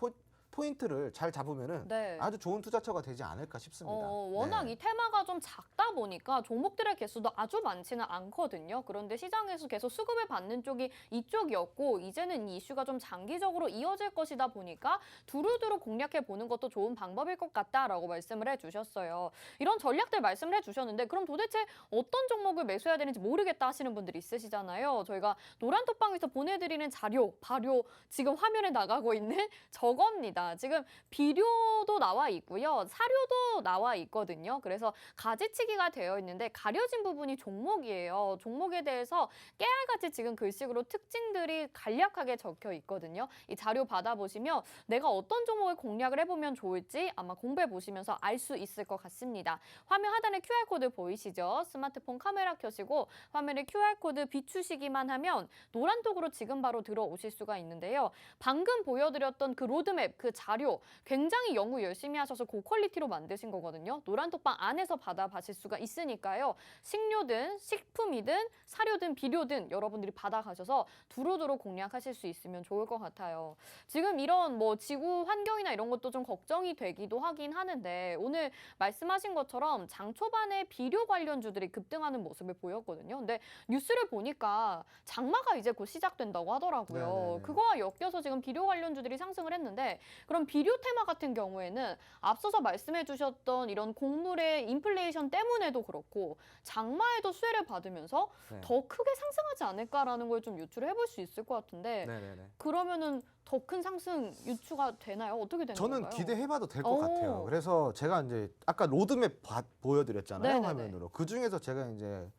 포인트를 잘 잡으면은 네. 아주 좋은 투자처가 되지 않을까 싶습니다. 워낙 네. 이 테마가 좀 작다 보니까 종목들의 개수도 아주 많지는 않거든요. 그런데 시장에서 계속 수급을 받는 쪽이 이쪽이었고 이제는 이 이슈가 좀 장기적으로 이어질 것이다 보니까 두루두루 공략해 보는 것도 좋은 방법일 것 같다라고 말씀을 해주셨어요. 이런 전략들 말씀을 해주셨는데 그럼 도대체 어떤 종목을 매수해야 되는지 모르겠다 하시는 분들이 있으시잖아요. 저희가 노란톡방에서 보내드리는 자료, 발효 지금 화면에 나가고 있는 저겁니다. 지금 비료도 나와 있고요. 사료도 나와 있거든요. 그래서 가지치기가 되어 있는데 가려진 부분이 종목이에요. 종목에 대해서 깨알같이 지금 글씨로 특징들이 간략하게 적혀 있거든요. 이 자료 받아보시면 내가 어떤 종목을 공략을 해보면 좋을지 아마 공부해 보시면서 알 수 있을 것 같습니다. 화면 하단에 QR코드 보이시죠? 스마트폰 카메라 켜시고 화면에 QR코드 비추시기만 하면 노란톡으로 지금 바로 들어오실 수가 있는데요. 방금 보여드렸던 그 로드맵, 그 자료 굉장히 연구 열심히 하셔서 고퀄리티로 만드신 거거든요. 노란톡방 안에서 받아가실 수가 있으니까요. 식료든 식품이든 사료든 비료든 여러분들이 받아가셔서 두루두루 공략하실 수 있으면 좋을 것 같아요. 지금 이런 뭐 지구 환경이나 이런 것도 좀 걱정이 되기도 하긴 하는데 오늘 말씀하신 것처럼 장 초반에 비료 관련주들이 급등하는 모습을 보였거든요. 근데 뉴스를 보니까 장마가 이제 곧 시작된다고 하더라고요. 네네네. 그거와 엮여서 지금 비료 관련주들이 상승을 했는데 그럼 비료 테마 같은 경우에는 앞서서 말씀해 주셨던 이런 곡물의 인플레이션 때문에도 그렇고 장마에도 수혜를 받으면서 네. 더 크게 상승하지 않을까라는 걸 좀 유추를 해볼 수 있을 것 같은데 네네네. 그러면은 더 큰 상승 유추가 되나요? 어떻게 되는 저는 건가요? 기대해봐도 될 것 오. 같아요. 그래서 제가 이제 아까 로드맵 보여드렸잖아요. 네네네. 화면으로. 그 중에서 제가 이제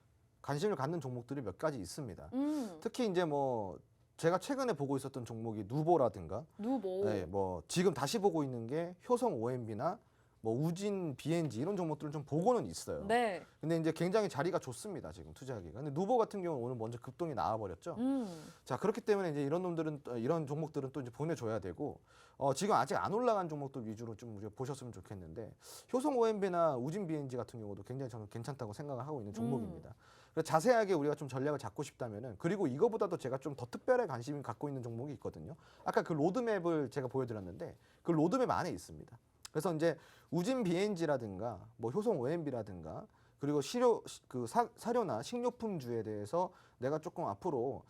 관심을 갖는 종목들이 몇 가지 있습니다. 음. 특히 이제 뭐 제가 최근에 보고 있었던 종목이 누보라든가, 누보. 네, 뭐 지금 다시 보고 있는 게 효성 OMB나 뭐 우진 BNG 이런 종목들을 좀 보고는 있어요. 네. 근데 이제 굉장히 자리가 좋습니다. 지금 투자하기가. 근데 누보 같은 경우는 오늘 먼저 급등이 나와버렸죠. 자, 그렇기 때문에 이제 이런 놈들은 이런 종목들은 또 이제 보내줘야 되고, 지금 아직 안 올라간 종목들 위주로 좀 우리가 보셨으면 좋겠는데, 효성 OMB나 우진 BNG 같은 경우도 굉장히 저는 괜찮다고 생각을 하고 있는 종목입니다. 그래서 자세하게 우리가 좀 전략을 잡고 싶다면은, 그리고 이거보다도 제가 좀 더 특별히 관심을 갖고 있는 종목이 있거든요. 아까 그 로드맵을 제가 보여드렸는데 그 로드맵 안에 있습니다. 그래서 이제 우진 BNG라든가 뭐 효성 OMB라든가 그리고 사료나 식료품주에 대해서 내가 조금 앞으로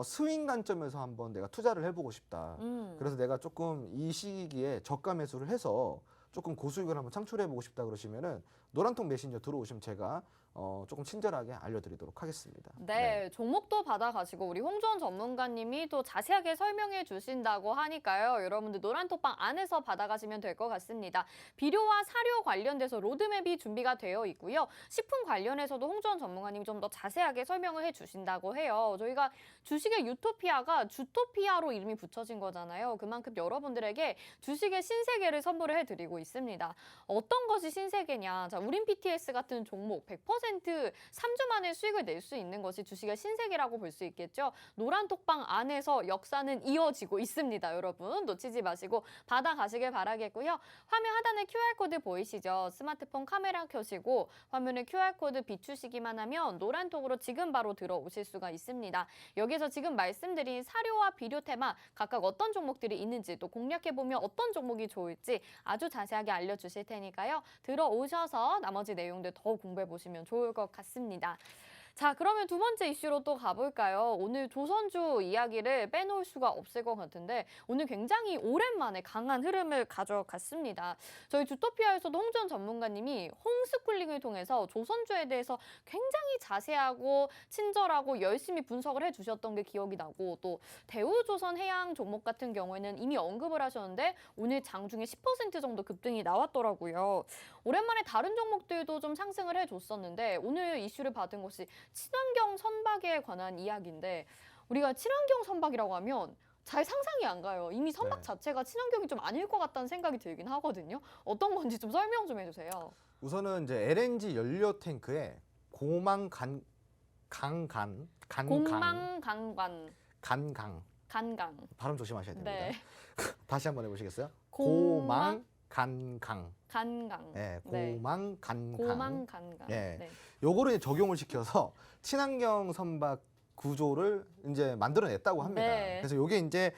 스윙 관점에서 한번 내가 투자를 해보고 싶다. 그래서 내가 조금 이 시기에 저가 매수를 해서 조금 고수익을 한번 창출해보고 싶다 그러시면은 노란통 메신저 들어오시면 제가 조금 친절하게 알려드리도록 하겠습니다. 네, 종목도 받아가시고 우리 홍주원 전문가님이 또 자세하게 설명해 주신다고 하니까요. 여러분들 노란톡방 안에서 받아가시면 될 것 같습니다. 비료와 사료 관련돼서 로드맵이 준비가 되어 있고요. 식품 관련해서도 홍주원 전문가님이 좀 더 자세하게 설명을 해 주신다고 해요. 저희가 주식의 유토피아가 주토피아로 이름이 붙여진 거잖아요. 그만큼 여러분들에게 주식의 신세계를 선물을 해드리고 있습니다. 어떤 것이 신세계냐? 자, 우린 PTS 같은 종목 100% 3주 만에 수익을 낼 수 있는 것이 주식의 신세계라고 볼 수 있겠죠. 노란톡방 안에서 역사는 이어지고 있습니다. 여러분 놓치지 마시고 받아가시길 바라겠고요. 화면 하단에 QR코드 보이시죠? 스마트폰 카메라 켜시고 화면에 QR코드 비추시기만 하면 노란톡으로 지금 바로 들어오실 수가 있습니다. 여기서 지금 말씀드린 사료와 비료 테마 각각 어떤 종목들이 있는지 또 공략해보면 어떤 종목이 좋을지 아주 자세하게 알려주실 테니까요. 들어오셔서 나머지 내용들 더 공부해보시면 좋을 것 같습니다. 자, 그러면 두 번째 이슈로 또 가볼까요? 오늘 조선주 이야기를 빼놓을 수가 없을 것 같은데 오늘 굉장히 오랜만에 강한 흐름을 가져갔습니다. 저희 주토피아에서도 홍주원 전문가님이 홈스쿨링을 통해서 조선주에 대해서 굉장히 자세하고 친절하고 열심히 분석을 해주셨던 게 기억이 나고 또 대우조선해양 종목 같은 경우에는 이미 언급을 하셨는데 오늘 장중에 10% 정도 급등이 나왔더라고요. 오랜만에 다른 종목들도 좀 상승을 해줬었는데 오늘 이슈를 받은 것이 친환경 선박에 관한 이야기인데 우리가 친환경 선박이라고 하면 잘 상상이 안 가요. 이미 선박 네. 자체가 친환경이 좀 아닐 것 같다는 생각이 들긴 하거든요. 어떤 건지 좀 설명 좀 해주세요. 우선은 이제 LNG 연료 탱크에 고망간 강간 공망강관 간강 간강. 발음 조심하셔야 됩니다. 네. 다시 한번 해보시겠어요? 고망 고망간강. 간강. 네, 네. 고망간강. 고망간강. 예. 네. 요거를 이제 적용을 시켜서 친환경 선박 구조를 이제 만들어냈다고 합니다. 네. 그래서 요게 이제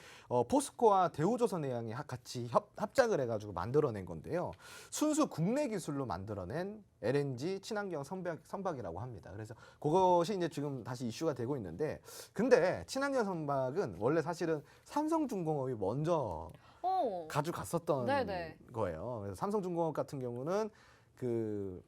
포스코와 대우조선해양이 같이 합작을 해가지고 만들어낸 건데요. 순수 국내 기술로 만들어낸 LNG 친환경 선박이라고 합니다. 그래서 그것이 이제 지금 다시 이슈가 되고 있는데, 근데 친환경 선박은 원래 사실은 삼성중공업이 먼저 가져갔었던 네네. 거예요. 그래서 삼성중공업 같은 경우는 그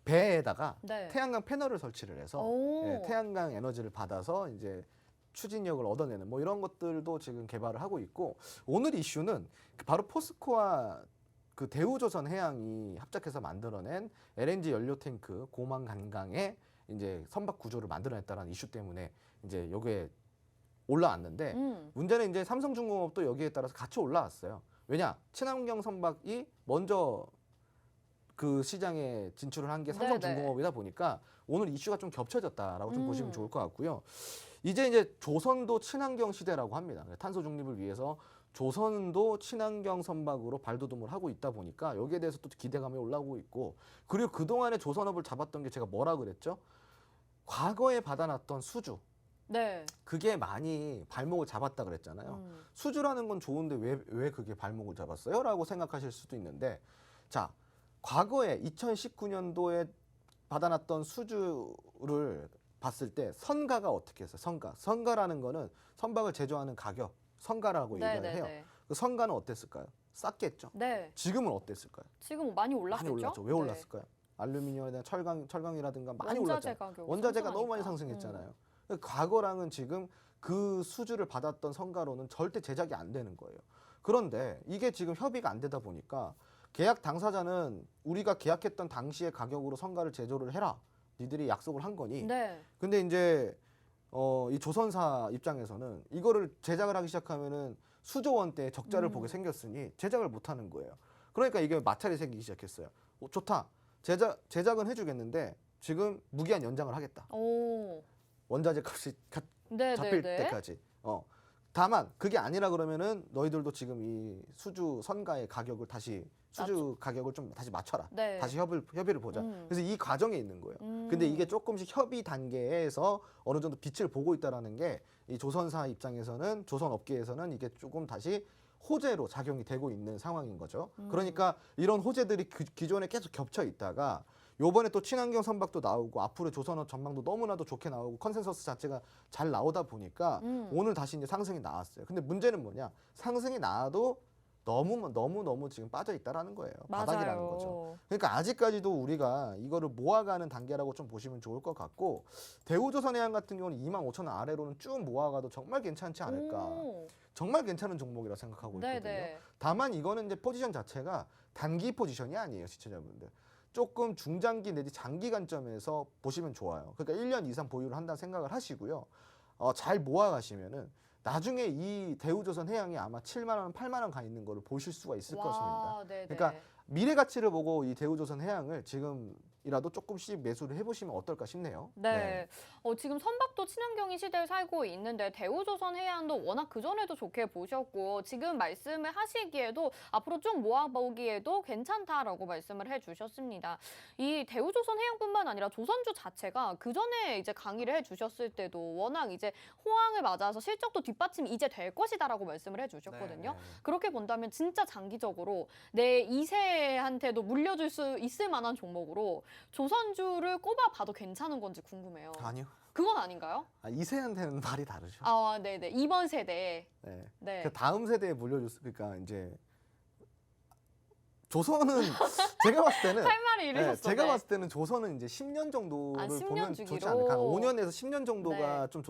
배에다가 네. 태양광 패널을 설치를 해서 오. 태양광 에너지를 받아서 이제 추진력을 얻어내는 뭐 이런 것들도 지금 개발을 하고 있고, 오늘 이슈는 바로 포스코와 그 대우조선해양이 합작해서 만들어낸 LNG 연료 탱크 고망간강의 이제 선박 구조를 만들어냈다는 이슈 때문에 이제 여기에 올라왔는데, 문제는 이제 삼성중공업도 여기에 따라서 같이 올라왔어요. 왜냐? 친환경 선박이 먼저 그 시장에 진출을 한 게 삼성중공업이다 보니까 오늘 이슈가 좀 겹쳐졌다라고 좀 보시면 좋을 것 같고요. 이제 조선도 친환경 시대라고 합니다. 탄소 중립을 위해서 조선도 친환경 선박으로 발돋움을 하고 있다 보니까 여기에 대해서 또 기대감이 올라오고 있고, 그리고 그동안에 조선업을 잡았던 게 제가 뭐라 그랬죠? 과거에 받아놨던 수주. 네. 그게 많이 발목을 잡았다 그랬잖아요. 수주라는 건 좋은데 왜 그게 발목을 잡았어요? 라고 생각하실 수도 있는데, 자, 과거에 2019년도에 받아놨던 수주를 봤을 때 선가가 어떻게 했어요? 선가라는 거는 선박을 제조하는 가격, 선가라고 얘기를 해요. 그 선가는 어땠을까요? 쌌겠죠. 네. 지금은 어땠을까요? 지금 많이 올랐겠죠? 많이 올랐죠. 왜 올랐을까요? 알루미늄이나 철강이라든가 많이 원자재 올랐잖아요. 가격 원자재가 너무 많이 상승하니까. 상승했잖아요. 과거랑은 지금 그 수주를 받았던 선가로는 절대 제작이 안 되는 거예요. 그런데 이게 지금 협의가 안 되다 보니까 계약 당사자는 우리가 계약했던 당시의 가격으로 선가를 제조를 해라 니들이 약속을 한 거니. 네. 근데 이제 이 조선사 입장에서는 이거를 제작을 하기 시작하면은 수조 원대 적자를 보게 생겼으니 제작을 못 하는 거예요. 그러니까 이게 마찰이 생기기 시작했어요. 좋다. 제작은 해주겠는데 지금 무기한 연장을 하겠다. 오. 원자재 값이 네, 잡힐 네, 네. 때까지. 다만 그게 아니라 그러면은 너희들도 지금 이 수주 선가의 가격을 다시 수주 가격을 좀 다시 맞춰라. 네. 다시 협의를 보자. 그래서 이 과정에 있는 거예요. 근데 이게 조금씩 협의 단계에서 어느 정도 빛을 보고 있다라는 게 이 조선사 입장에서는 조선 업계에서는 이게 조금 다시 호재로 작용이 되고 있는 상황인 거죠. 그러니까 이런 호재들이 기존에 계속 겹쳐 있다가 요번에 또 친환경 선박도 나오고 앞으로 조선업 전망도 너무나도 좋게 나오고 컨센서스 자체가 잘 나오다 보니까 오늘 다시 이제 상승이 나왔어요. 근데 문제는 뭐냐? 상승이 나와도 너무 지금 빠져 있다라는 거예요. 바닥이라는 맞아요. 거죠. 그러니까 아직까지도 우리가 이거를 모아가는 단계라고 좀 보시면 좋을 것 같고 대우조선해양 같은 경우는 25,000원 아래로는 쭉 모아가도 정말 괜찮지 않을까. 오. 정말 괜찮은 종목이라 생각하고 있거든요. 네네. 다만 이거는 이제 포지션 자체가 단기 포지션이 아니에요, 시청자분들. 조금 중장기 내지 장기 관점에서 보시면 좋아요. 그러니까 1년 이상 보유를 한다는 생각을 하시고요. 잘 모아가시면은 나중에 이 대우조선 해양이 아마 7만 원, 8만 원 가 있는 거를 보실 수가 있을 것입니다. 네네. 그러니까 미래 가치를 보고 이 대우조선 해양을 지금이라도 조금씩 매수를 해보시면 어떨까 싶네요. 네. 지금 선박도 친환경인 시대를 살고 있는데 대우조선 해양도 워낙 그전에도 좋게 보셨고 지금 말씀을 하시기에도 앞으로 쭉 모아보기에도 괜찮다라고 말씀을 해주셨습니다. 이 대우조선 해양뿐만 아니라 조선주 자체가 그전에 이제 강의를 해주셨을 때도 워낙 이제 호황을 맞아서 실적도 뒷받침이 이제 될 것이다라고 말씀을 해주셨거든요. 그렇게 본다면 진짜 장기적으로 내 2세한테도 물려줄 수 있을 만한 종목으로 조선주를 꼽아봐도 괜찮은 건지 궁금해요. 아니요. 그건 아닌가요? 이세한테는 말이 다르죠. 아, 네네. 이번 세대. 네. 네. 그 다음 세대에 그러니까 이제 조선은 제가 봤을 때는 할 말을 잃으셨어요. 제가 봤을 때는 조선은 이제 10년 정도를 10년 보면 주기로. 좋지 않을까. 한 5년에서 10년 정도가 네. 좀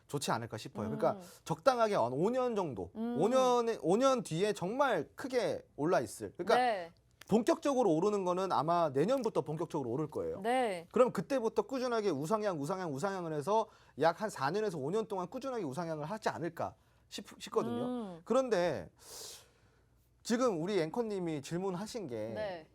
좋지 않을까 싶어요. 그러니까 적당하게 한 5년 정도, 5년 뒤에 정말 크게 올라 있을. 그러니까 네. 본격적으로 오르는 거는 아마 내년부터 본격적으로 오를 거예요. 네. 그럼 그때부터 꾸준하게 우상향을 해서 약 한 4년에서 5년 동안 꾸준하게 우상향을 하지 않을까 싶거든요. 그런데 지금 우리 앵커님이 질문하신 게 네.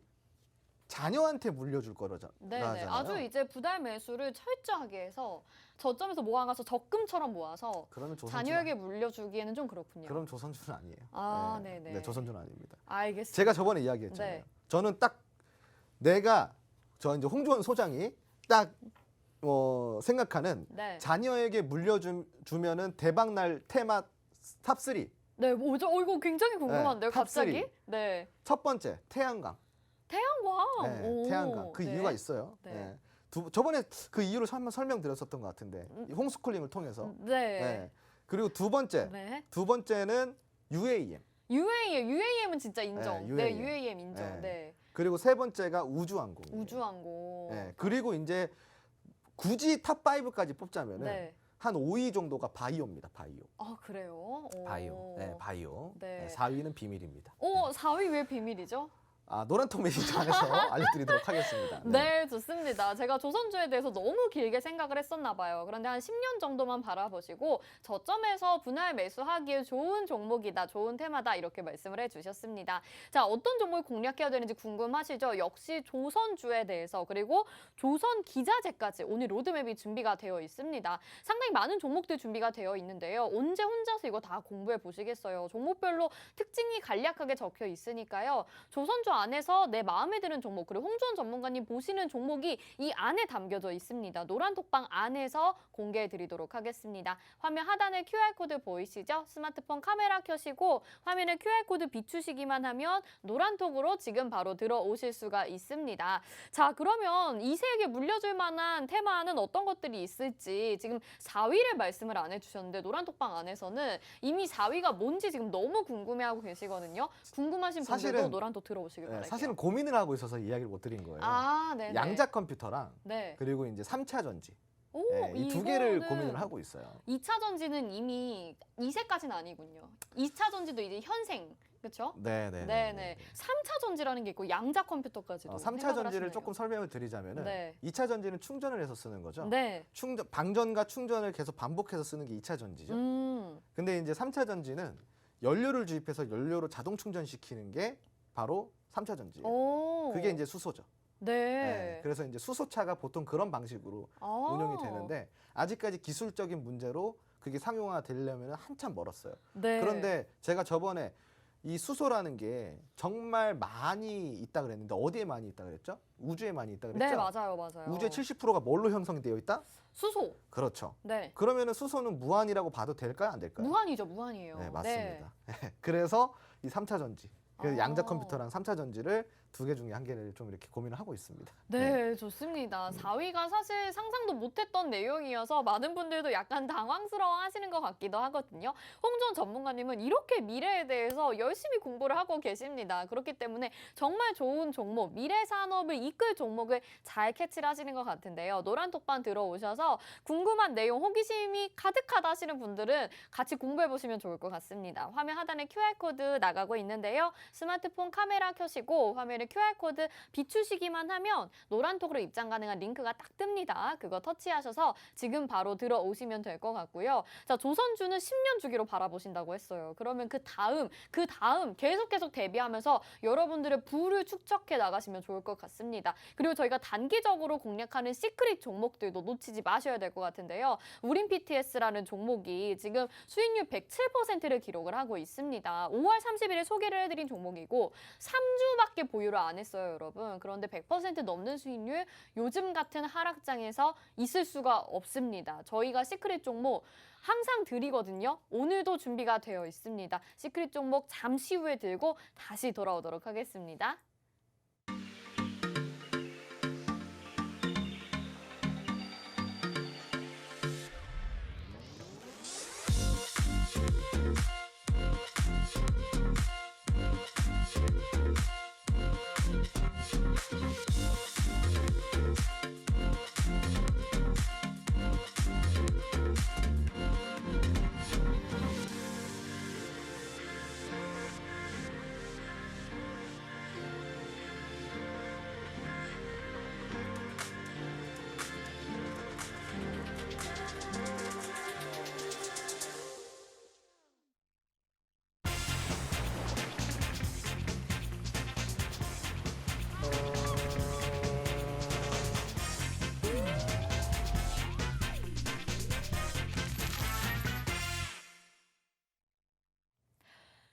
자녀한테 물려줄 거라잖아요. 네네. 아주 이제 부달 매수를 철저하게 해서 저점에서 모아가서 적금처럼 모아서 그러면 자녀에게 물려주기에는 좀 그렇군요. 그럼 조선주는 아니에요. 아, 네네. 네, 조선주는 아닙니다. 알겠습니다. 제가 저번에 이야기했잖아요. 네. 저는 딱 저 이제 홍주원 소장이 딱 생각하는 네. 자녀에게 물려주면은 대박날 테마 탑3. 네, 뭐죠? 이거 굉장히 궁금한데요, 탑 갑자기? 쓰리. 네. 첫 번째 태양광. 태양광. 네, 오, 태양광. 그 네. 이유가 있어요. 네. 네. 저번에 그 이유를 한번 설명드렸었던 것 같은데 이 홈스쿨링을 통해서. 네. 네. 그리고 두 번째는 UAM. UAM은 진짜 인정. 네, 네, UAM. UAM 인정. 네. 네. 그리고 세 번째가 우주항공. 우주항공. 네. 그리고 이제 굳이 탑 5까지 뽑자면은 네. 한 5위 정도가 바이오입니다. 바이오. 아, 그래요? 오. 바이오. 네, 바이오. 네. 4위는 비밀입니다. 4위 왜 비밀이죠? 노란통 매니저 안에서 알려드리도록 하겠습니다. 네, 좋습니다. 제가 조선주에 대해서 너무 길게 생각을 했었나 봐요. 그런데 한 10년 정도만 바라보시고 저점에서 분할 매수하기에 좋은 종목이다, 좋은 테마다 이렇게 말씀을 해주셨습니다. 자, 어떤 종목을 공략해야 되는지 궁금하시죠? 역시 조선주에 대해서 그리고 조선 기자재까지 오늘 로드맵이 준비가 되어 있습니다. 상당히 많은 종목들 준비가 되어 있는데요. 언제 혼자서 이거 다 공부해 보시겠어요? 종목별로 특징이 간략하게 적혀 있으니까요. 조선주 안에서 내 마음에 드는 종목 그리고 홍주원 전문가님 보시는 종목이 이 안에 담겨져 있습니다. 노란톡방 안에서 공개해 드리도록 하겠습니다. 화면 하단에 QR코드 보이시죠? 스마트폰 카메라 켜시고 화면에 QR코드 비추시기만 하면 노란톡으로 지금 바로 들어오실 수가 있습니다. 자, 그러면 이세에게 물려줄 만한 테마는 어떤 것들이 있을지 지금 4위를 말씀을 안 해주셨는데 노란톡방 안에서는 이미 4위가 뭔지 지금 너무 궁금해하고 계시거든요. 궁금하신 분들도 노란톡 들어오시길 바랄게요. 사실은 고민을 하고 있어서 이야기를 못 드린 거예요. 네네. 양자 컴퓨터랑 네. 그리고 이제 3차 전지. 오, 이 두 개를 이거는 고민을 하고 있어요. 2차 전지는 이미 2세까지는 아니군요. 2차 전지도 이제 현생 그렇죠? 네네. 네네. 3차 전지라는 게 있고 양자 컴퓨터까지도 3차 생각을 전지를 하시네요. 조금 설명을 드리자면은 네. 2차 전지는 충전을 해서 쓰는 거죠. 네. 방전과 충전을 계속 반복해서 쓰는 게 2차 전지죠. 근데 이제 3차 전지는 연료를 주입해서 연료로 자동 충전시키는 게 바로 3차 전지예요. 오. 그게 이제 수소죠. 네. 네, 그래서 이제 수소차가 보통 그런 방식으로 아. 운영이 되는데 아직까지 기술적인 문제로 그게 상용화 되려면 한참 멀었어요. 네. 그런데 제가 저번에 이 수소라는 게 정말 많이 있다 그랬는데 어디에 많이 있다 그랬죠? 우주에 많이 있다 그랬죠? 네, 맞아요. 맞아요. 우주의 70%가 뭘로 형성되어 있다? 수소. 그렇죠. 네. 그러면은 수소는 무한이라고 봐도 될까요? 안 될까요? 무한이죠, 무한이에요. 네, 맞습니다. 그래서 이 3차 전지, 그래서 아. 양자 컴퓨터랑 3차 전지를 두 개 중에 한 개를 좀 이렇게 고민을 하고 있습니다. 네, 좋습니다. 4위가 사실 상상도 못했던 내용이어서 많은 분들도 약간 당황스러워 하시는 것 같기도 하거든요. 홍준 전문가님은 이렇게 미래에 대해서 열심히 공부를 하고 계십니다. 그렇기 때문에 정말 좋은 종목, 미래 산업을 이끌 종목을 잘 캐치를 하시는 것 같은데요. 노란톡방 들어오셔서 궁금한 내용, 호기심이 가득하다 하시는 분들은 같이 공부해 보시면 좋을 것 같습니다. 화면 하단에 QR코드 나가고 있는데요. 스마트폰 카메라 켜시고 화면에 QR코드 비추시기만 하면 노란톡으로 입장 가능한 링크가 딱 뜹니다. 그거 터치하셔서 지금 바로 들어오시면 될 것 같고요. 자, 조선주는 10년 주기로 바라보신다고 했어요. 그러면 그 다음 계속 대비하면서 여러분들의 부를 축적해 나가시면 좋을 것 같습니다. 그리고 저희가 단기적으로 공략하는 시크릿 종목들도 놓치지 마셔야 될 것 같은데요. 우린 PTS라는 종목이 지금 수익률 107%를 기록을 하고 있습니다. 5월 30일에 소개를 해드린 종목이고 3주밖에 보유를 안 했어요, 여러분. 그런데 100% 넘는 수익률 요즘 같은 하락장에서 있을 수가 없습니다. 저희가 시크릿 종목 항상 드리거든요. 오늘도 준비가 되어 있습니다. 시크릿 종목 잠시 후에 들고 다시 돌아오도록 하겠습니다.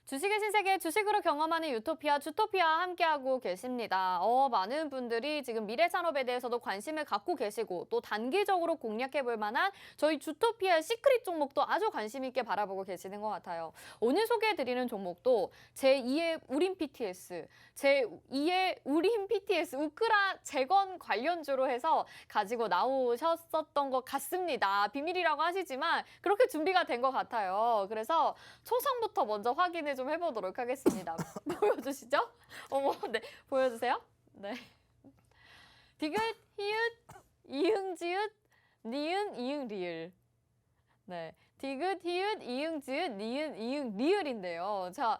주식의 신세계 주식으로 경험하는 유토피아 주토피아 함께하고 계십니다. 많은 분들이 지금 미래 산업에 대해서도 관심을 갖고 계시고 또 단기적으로 공략해 볼 만한 저희 주토피아의 시크릿 종목도 아주 관심 있게 바라보고 계시는 것 같아요. 오늘 소개해 드리는 종목도 제2의 우린 PTS, 제2의 우린 PTS 우크라 재건 관련주로 해서 가지고 나오셨었던 것 같습니다. 비밀이라고 하시지만 그렇게 준비가 된 것 같아요. 그래서 초성부터 먼저 확인을 좀 해보도록 하겠습니다. 보여주시죠? 네, 보여주세요. 네. 디귿, 히읗, 이응, 지읒, 니은, 이응, 리을. 네, 디귿, 히읗, 이응, 지읒, 니은, 이응, 리을인데요. 자,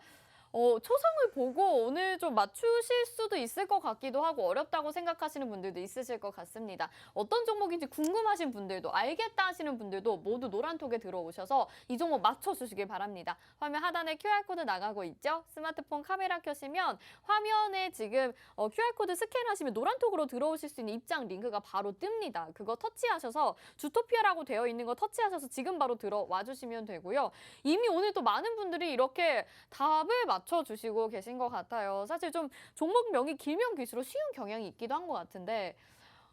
초성을 보고 오늘 좀 맞추실 수도 있을 것 같기도 하고 어렵다고 생각하시는 분들도 있으실 것 같습니다. 어떤 종목인지 궁금하신 분들도 알겠다 하시는 분들도 모두 노란톡에 들어오셔서 이 종목 맞춰주시길 바랍니다. 화면 하단에 QR코드 나가고 있죠? 스마트폰 카메라 켜시면 화면에 지금 QR코드 스캔하시면 노란톡으로 들어오실 수 있는 입장 링크가 바로 뜹니다. 그거 터치하셔서 주토피아라고 되어 있는 거 터치하셔서 지금 바로 들어와 주시면 되고요. 이미 오늘 또 많은 분들이 이렇게 답을 맞춰주시고 계신 것 같아요. 사실 좀 종목명이 길면 길수록 쉬운 경향이 있기도 한 것 같은데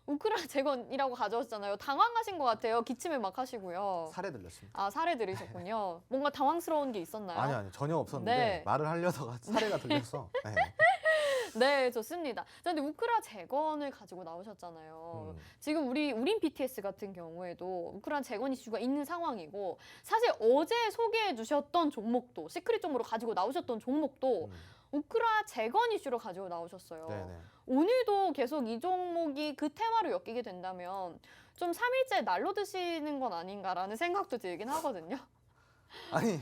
우크라 재건이라고 가져왔잖아요. 당황하신 것 같아요. 기침을 막 하시고요. 살에 들렸습니다. 아, 살에 들이셨군요. 뭔가 당황스러운 게 있었나요? 아니 전혀 없었는데 네. 말을 하려다가 사례가 들려서. 네. 네, 좋습니다. 자, 근데 우크라 재건을 가지고 나오셨잖아요. 지금 우린 BTS 같은 경우에도 우크라 재건 이슈가 있는 상황이고 사실 어제 소개해 주셨던 종목도 시크릿 종목으로 가지고 나오셨던 종목도 우크라 재건 이슈로 가지고 나오셨어요. 네네. 오늘도 계속 이 종목이 그 테마로 엮이게 된다면 좀 3일째 날로 드시는 건 아닌가라는 생각도 들긴 하거든요. 아니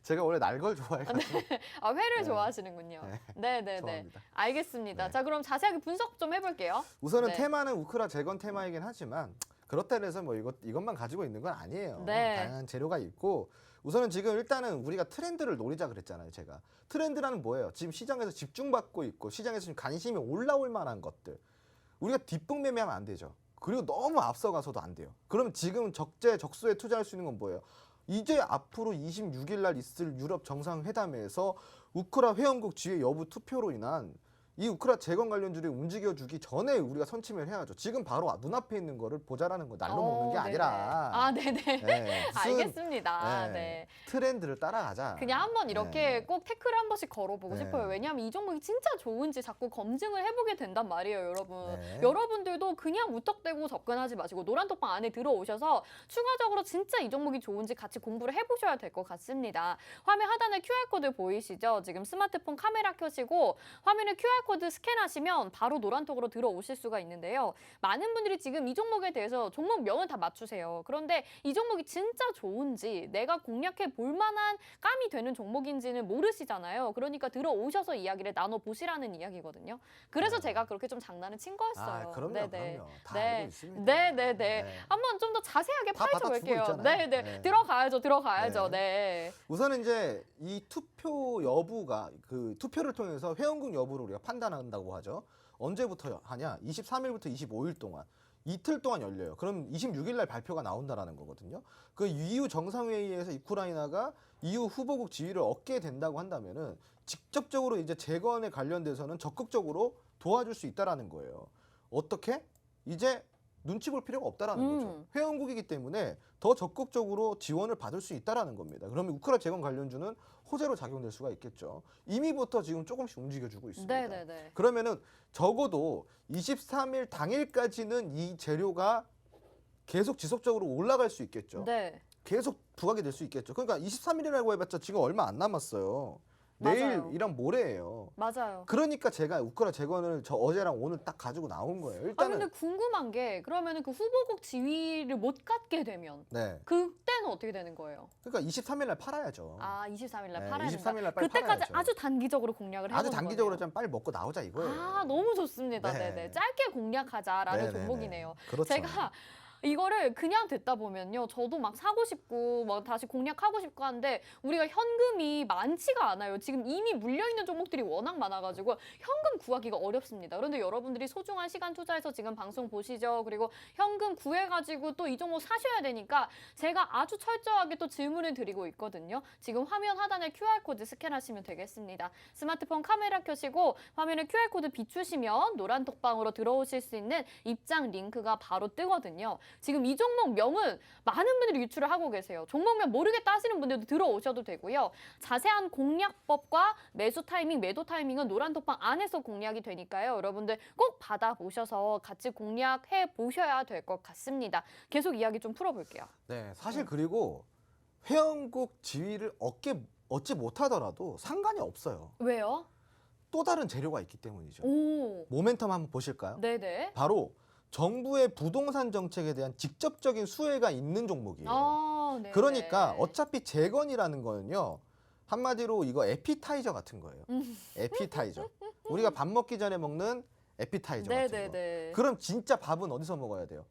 제가 원래 날 걸 좋아해가지고 아, 회를 네. 좋아하시는군요. 네, 네, 네. 좋아합니다. 알겠습니다. 네. 자, 그럼 자세하게 분석 좀 해볼게요. 우선은 네. 테마는 우크라 재건 테마이긴 하지만 그렇다고 해서 뭐 이것만 가지고 있는 건 아니에요. 네. 다양한 재료가 있고 우선은 지금 일단은 우리가 트렌드를 노리자 그랬잖아요. 제가 트렌드라는 뭐예요? 지금 시장에서 집중받고 있고 시장에서 지금 관심이 올라올 만한 것들 우리가 뒷북매매하면 안 되죠. 그리고 너무 앞서가서도 안 돼요. 그럼 지금 적재적소에 투자할 수 있는 건 뭐예요? 이제 앞으로 26일 날 있을 유럽 정상회담에서 우크라 회원국 지위 여부 투표로 인한 이 우크라 재건 관련주를 움직여주기 전에 우리가 선침을 해야죠. 지금 바로 눈앞에 있는 거를 보자라는 거 날로 먹는 게 네네. 아니라 아, 네네. 네, 무슨, 알겠습니다. 네, 네. 트렌드를 따라가자. 그냥 한번 이렇게 네. 꼭 태클 한 번씩 걸어보고 네. 싶어요. 왜냐하면 이 종목이 진짜 좋은지 자꾸 검증을 해보게 된단 말이에요, 여러분. 네. 여러분들도 그냥 무턱대고 접근하지 마시고 노란톡방 안에 들어오셔서 추가적으로 진짜 이 종목이 좋은지 같이 공부를 해보셔야 될 것 같습니다. 화면 하단에 QR코드 보이시죠? 지금 스마트폰 카메라 켜시고 화면에 QR코드 스캔하시면 바로 노란톡으로 들어오실 수가 있는데요. 많은 분들이 지금 이 종목에 대해서 종목명은 다 맞추세요. 그런데 이 종목이 진짜 좋은지 내가 공략해 볼 만한 감이 되는 종목인지는 모르시잖아요. 그러니까 들어오셔서 이야기를 나눠보시라는 이야기거든요. 그래서 제가 그렇게 좀 장난을 친 거였어요. 아, 그럼요, 네네. 그럼요. 다 네. 알고 있습니다. 네네네. 네. 한번 좀 더 자세하게 다 파헤쳐 받아주고 볼게요. 있잖아요. 네네. 네. 들어가야죠. 네. 네. 우선은 이제 이 투표 여부가 그 투표를 통해서 회원국 여부를 우리가 판단한다고 하죠. 언제부터 하냐? 23일부터 25일 동안 이틀 동안 열려요. 그럼 26일 날 발표가 나온다라는 거거든요. 그 EU 정상회의에서 우크라이나가 EU 후보국 지위를 얻게 된다고 한다면은 직접적으로 이제 재건에 관련돼서는 적극적으로 도와줄 수 있다라는 거예요. 어떻게? 이제 눈치 볼 필요가 없다라는 거죠. 회원국이기 때문에 더 적극적으로 지원을 받을 수 있다라는 겁니다. 그러면 우크라 재건 관련주는 호재로 작용될 수가 있겠죠. 이미부터 지금 조금씩 움직여주고 있습니다. 네네네. 그러면은 적어도 23일 당일까지는 이 재료가 계속 지속적으로 올라갈 수 있겠죠. 네. 계속 부각이 될 수 있겠죠. 그러니까 23일이라고 해봤자 지금 얼마 안 남았어요. 맞아요. 내일이랑 모레예요. 맞아요. 그러니까 제가 우크라 재건을 저 어제랑 오늘 딱 가지고 나온 거예요. 아, 일단은 근데 궁금한 게 그러면은 그 후보국 지위를 못 갖게 되면 네. 그때는 어떻게 되는 거예요? 그러니까 23일 날 팔아야죠. 아, 23일 날 네, 팔아야 23일 된다. 날 빨리 그때까지 팔아야죠. 아주 단기적으로 공략을 해보는 아주 단기적으로 거네요. 좀 빨리 먹고 나오자 이거예요. 아, 너무 좋습니다. 네. 네네. 짧게 공략하자라는 네네네. 종목이네요. 그렇죠. 제가 이거를 그냥 듣다 보면요. 저도 막 사고 싶고 막 다시 공략하고 싶고 하는데 우리가 현금이 많지가 않아요. 지금 이미 물려있는 종목들이 워낙 많아가지고 현금 구하기가 어렵습니다. 그런데 여러분들이 소중한 시간 투자해서 지금 방송 보시죠. 그리고 현금 구해가지고 또 이 종목 사셔야 되니까 제가 아주 철저하게 또 질문을 드리고 있거든요. 지금 화면 하단에 QR코드 스캔하시면 되겠습니다. 스마트폰 카메라 켜시고 화면에 QR코드 비추시면 노란 톡방으로 들어오실 수 있는 입장 링크가 바로 뜨거든요. 지금 이 종목명은 많은 분들이 유출을 하고 계세요. 종목명 모르겠다 하시는 분들도 들어오셔도 되고요. 자세한 공략법과 매수 타이밍, 매도 타이밍은 노란톡방 안에서 공략이 되니까요. 여러분들 꼭 받아보셔서 같이 공략해 보셔야 될 것 같습니다. 계속 이야기 좀 풀어볼게요. 네, 사실 그리고 회원국 지위를 얻지 못하더라도 상관이 없어요. 왜요? 또 다른 재료가 있기 때문이죠. 오, 모멘텀 한번 보실까요? 네네. 바로 정부의 부동산 정책에 대한 직접적인 수혜가 있는 종목이에요. 아, 네. 그러니까 어차피 재건이라는 거는요. 한마디로 이거 에피타이저 같은 거예요. 에피타이저. 우리가 밥 먹기 전에 먹는 에피타이저 같은 거. 네네네. 그럼 진짜 밥은 어디서 먹어야 돼요?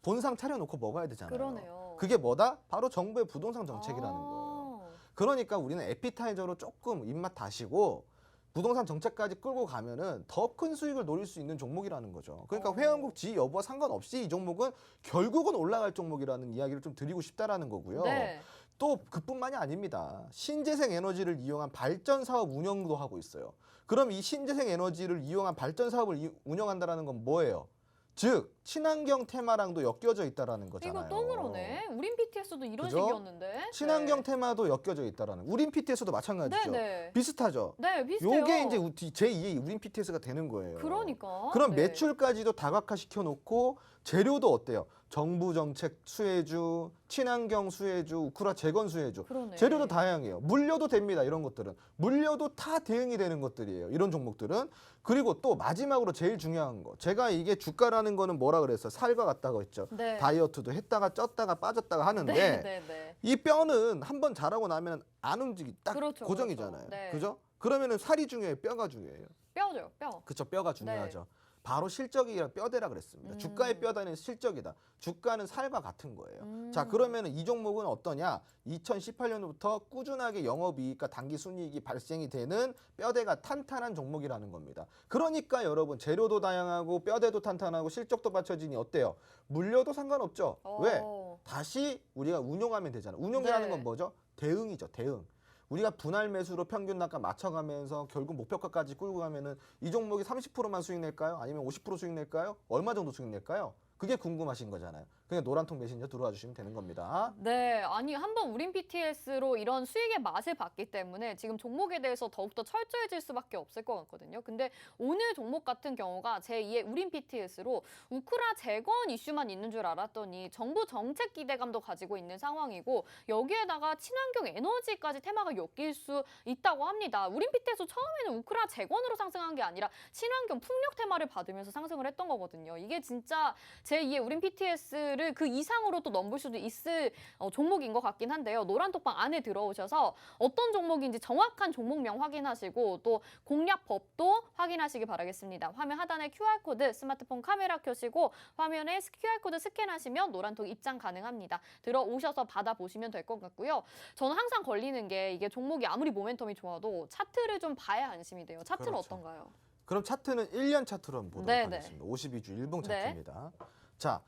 본상 차려놓고 먹어야 되잖아요. 그러네요. 그게 뭐다? 바로 정부의 부동산 정책이라는 아. 거예요. 그러니까 우리는 에피타이저로 조금 입맛 다시고 부동산 정책까지 끌고 가면은 더 큰 수익을 노릴 수 있는 종목이라는 거죠. 그러니까 회원국 지위 여부와 상관없이 이 종목은 결국은 올라갈 종목이라는 이야기를 좀 드리고 싶다라는 거고요. 네. 또 그뿐만이 아닙니다. 신재생 에너지를 이용한 발전 사업 운영도 하고 있어요. 그럼 이 신재생 에너지를 이용한 발전 사업을 운영한다라는 건 뭐예요? 즉 친환경 테마랑도 엮여져 있다라는 거잖아요. 이거 또 그러네. 우린 BTS도 이런 그죠? 식이었는데. 친환경 테마도 엮여져 있다라는. 우린 PTS도 마찬가지죠. 네네. 비슷하죠. 네, 비슷해요. 요게 이제 제2의 우린 PTS가 되는 거예요. 그러니까. 그럼 네. 매출까지도 다각화시켜 놓고 재료도 어때요? 정부 정책 수혜주, 친환경 수혜주, 우크라 재건 수혜주. 그러네. 재료도 다양해요. 물려도 됩니다. 이런 것들은. 물려도 다 대응이 되는 것들이에요. 이런 종목들은. 그리고 또 마지막으로 제일 중요한 거. 제가 이게 주가라는 거는 뭐라 그랬어요? 살과 같다고 했죠. 네. 다이어트도 했다가 쪘다가 빠졌다가 하는데 네. 이 뼈는 한번 자라고 나면 안 움직이 딱 그렇죠, 고정이잖아요. 그렇죠. 네. 그죠? 그러면은 살이 중요해요. 뼈가 중요해요. 뼈죠, 뼈. 그쵸, 뼈가 중요하죠. 바로 실적이라 뼈대라 그랬습니다. 주가의 뼈다는 실적이다. 주가는 살과 같은 거예요. 자, 그러면 이 종목은 어떠냐? 2018년부터 꾸준하게 영업이익과 당기순이익이 발생이 되는 뼈대가 탄탄한 종목이라는 겁니다. 그러니까 여러분 재료도 다양하고 뼈대도 탄탄하고 실적도 받쳐지니 어때요? 물려도 상관없죠. 왜? 다시 우리가 운용하면 되잖아요. 운용이라는 네. 건 뭐죠? 대응이죠, 대응. 우리가 분할 매수로 평균 단가 맞춰가면서 결국 목표가까지 끌고 가면은 이 종목이 30%만 수익 낼까요? 아니면 50% 수익 낼까요? 얼마 정도 수익 낼까요? 그게 궁금하신 거잖아요. 그냥 노란통 메신저 들어와 주시면 되는 겁니다. 네, 아니 한번 우린 PTS로 이런 수익의 맛을 봤기 때문에 지금 종목에 대해서 더욱더 철저해질 수밖에 없을 것 같거든요. 근데 오늘 종목 같은 경우가 제2의 우린 PTS로 우크라 재건 이슈만 있는 줄 알았더니 정부 정책 기대감도 가지고 있는 상황이고 여기에다가 친환경 에너지까지 테마가 엮일 수 있다고 합니다. 우린 PTS 처음에는 우크라 재건으로 상승한 게 아니라 친환경 풍력 테마를 받으면서 상승을 했던 거거든요. 이게 진짜 제2의 우린 PTS를 그 이상으로 또 넘볼 수도 있을 종목인 것 같긴 한데요. 노란톡방 안에 들어오셔서 어떤 종목인지 정확한 종목명 확인하시고 또 공략법도 확인하시기 바라겠습니다. 화면 하단에 QR코드 스마트폰 카메라 켜시고 화면에 QR코드 스캔하시면 노란톡 입장 가능합니다. 들어오셔서 받아보시면 될 것 같고요. 저는 항상 걸리는 게 이게 종목이 아무리 모멘텀이 좋아도 차트를 좀 봐야 안심이 돼요. 차트는 그렇죠. 어떤가요? 그럼 차트는 1년 차트로 한번 보도록 네네. 하겠습니다. 52주 일봉 네. 차트입니다. 자,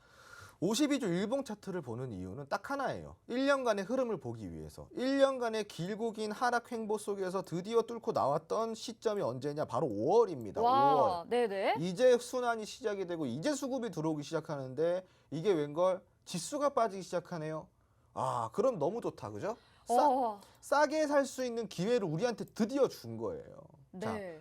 52주 일봉 차트를 보는 이유는 딱 하나예요. 1년간의 흐름을 보기 위해서. 1년간의 길고 긴 하락 횡보 속에서 드디어 뚫고 나왔던 시점이 언제냐? 바로 5월입니다. 5월. 와, 네네. 이제 순환이 시작이 되고 이제 수급이 들어오기 시작하는데 이게 웬걸? 지수가 빠지기 시작하네요. 아, 그럼 너무 좋다. 그죠? 싸게 살 수 있는 기회를 우리한테 드디어 준 거예요. 자, 네.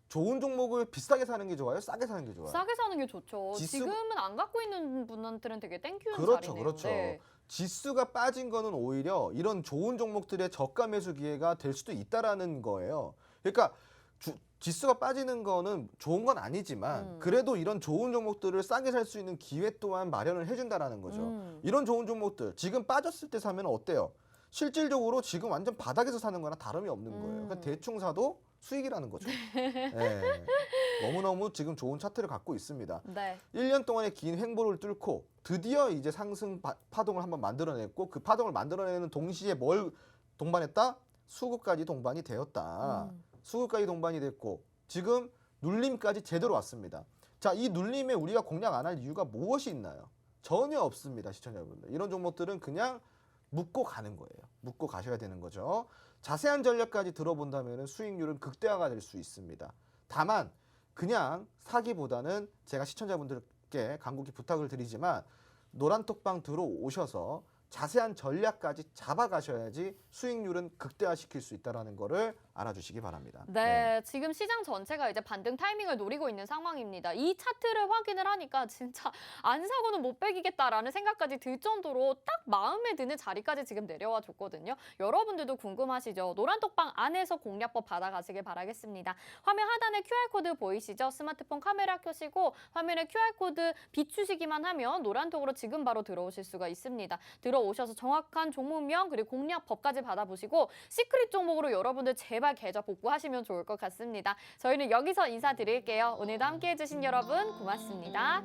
좋은 종목을 비싸게 사는 게 좋아요? 싸게 사는 게 좋아요? 싸게 사는 게 좋죠. 지수- 지금은 안 갖고 있는 분들은 되게 땡큐는 그렇죠, 자리네요. 그렇죠. 네. 지수가 빠진 거는 오히려 이런 좋은 종목들의 저가 매수 기회가 될 수도 있다라는 거예요. 그러니까 지수가 빠지는 거는 좋은 건 아니지만 그래도 이런 좋은 종목들을 싸게 살 수 있는 기회 또한 마련을 해준다라는 거죠. 이런 좋은 종목들 지금 빠졌을 때 사면 어때요? 실질적으로 지금 완전 바닥에서 사는 거나 다름이 없는 거예요. 그러니까 대충 사도 수익이라는 거죠. 네. 너무너무 지금 좋은 차트를 갖고 있습니다. 네. 1년 동안의 긴 횡보를 뚫고 드디어 이제 상승 파동을 한번 만들어냈고 그 파동을 만들어내는 동시에 뭘 동반했다? 수급까지 동반이 되었다. 수급까지 동반이 됐고 지금 눌림까지 제대로 왔습니다. 자, 이 눌림에 우리가 공략 안 할 이유가 무엇이 있나요? 전혀 없습니다, 시청자분들. 이런 종목들은 그냥 묶고 가는 거예요. 묶고 가셔야 되는 거죠. 자세한 전략까지 들어본다면 수익률은 극대화가 될 수 있습니다. 다만 그냥 사기보다는 제가 시청자분들께 간곡히 부탁을 드리지만 노란톡방 들어오셔서 자세한 전략까지 잡아가셔야지 수익률은 극대화시킬 수 있다는 거를 알아주시기 바랍니다. 네, 지금 시장 전체가 이제 반등 타이밍을 노리고 있는 상황입니다. 이 차트를 확인을 하니까 진짜 안 사고는 못 빼기겠다라는 생각까지 들 정도로 딱 마음에 드는 자리까지 지금 내려와 줬거든요. 여러분들도 궁금하시죠? 노란톡방 안에서 공략법 받아가시길 바라겠습니다. 화면 하단에 QR코드 보이시죠? 스마트폰 카메라 켜시고 화면에 QR코드 비추시기만 하면 노란톡으로 지금 바로 들어오실 수가 있습니다. 들어오셔서 정확한 종목명 그리고 공략법까지 받아보시고 시크릿 종목으로 여러분들 제발 계좌 복구하시면 좋을 것 같습니다. 저희는 여기서 인사드릴게요. 오늘도 함께해 주신 여러분 고맙습니다.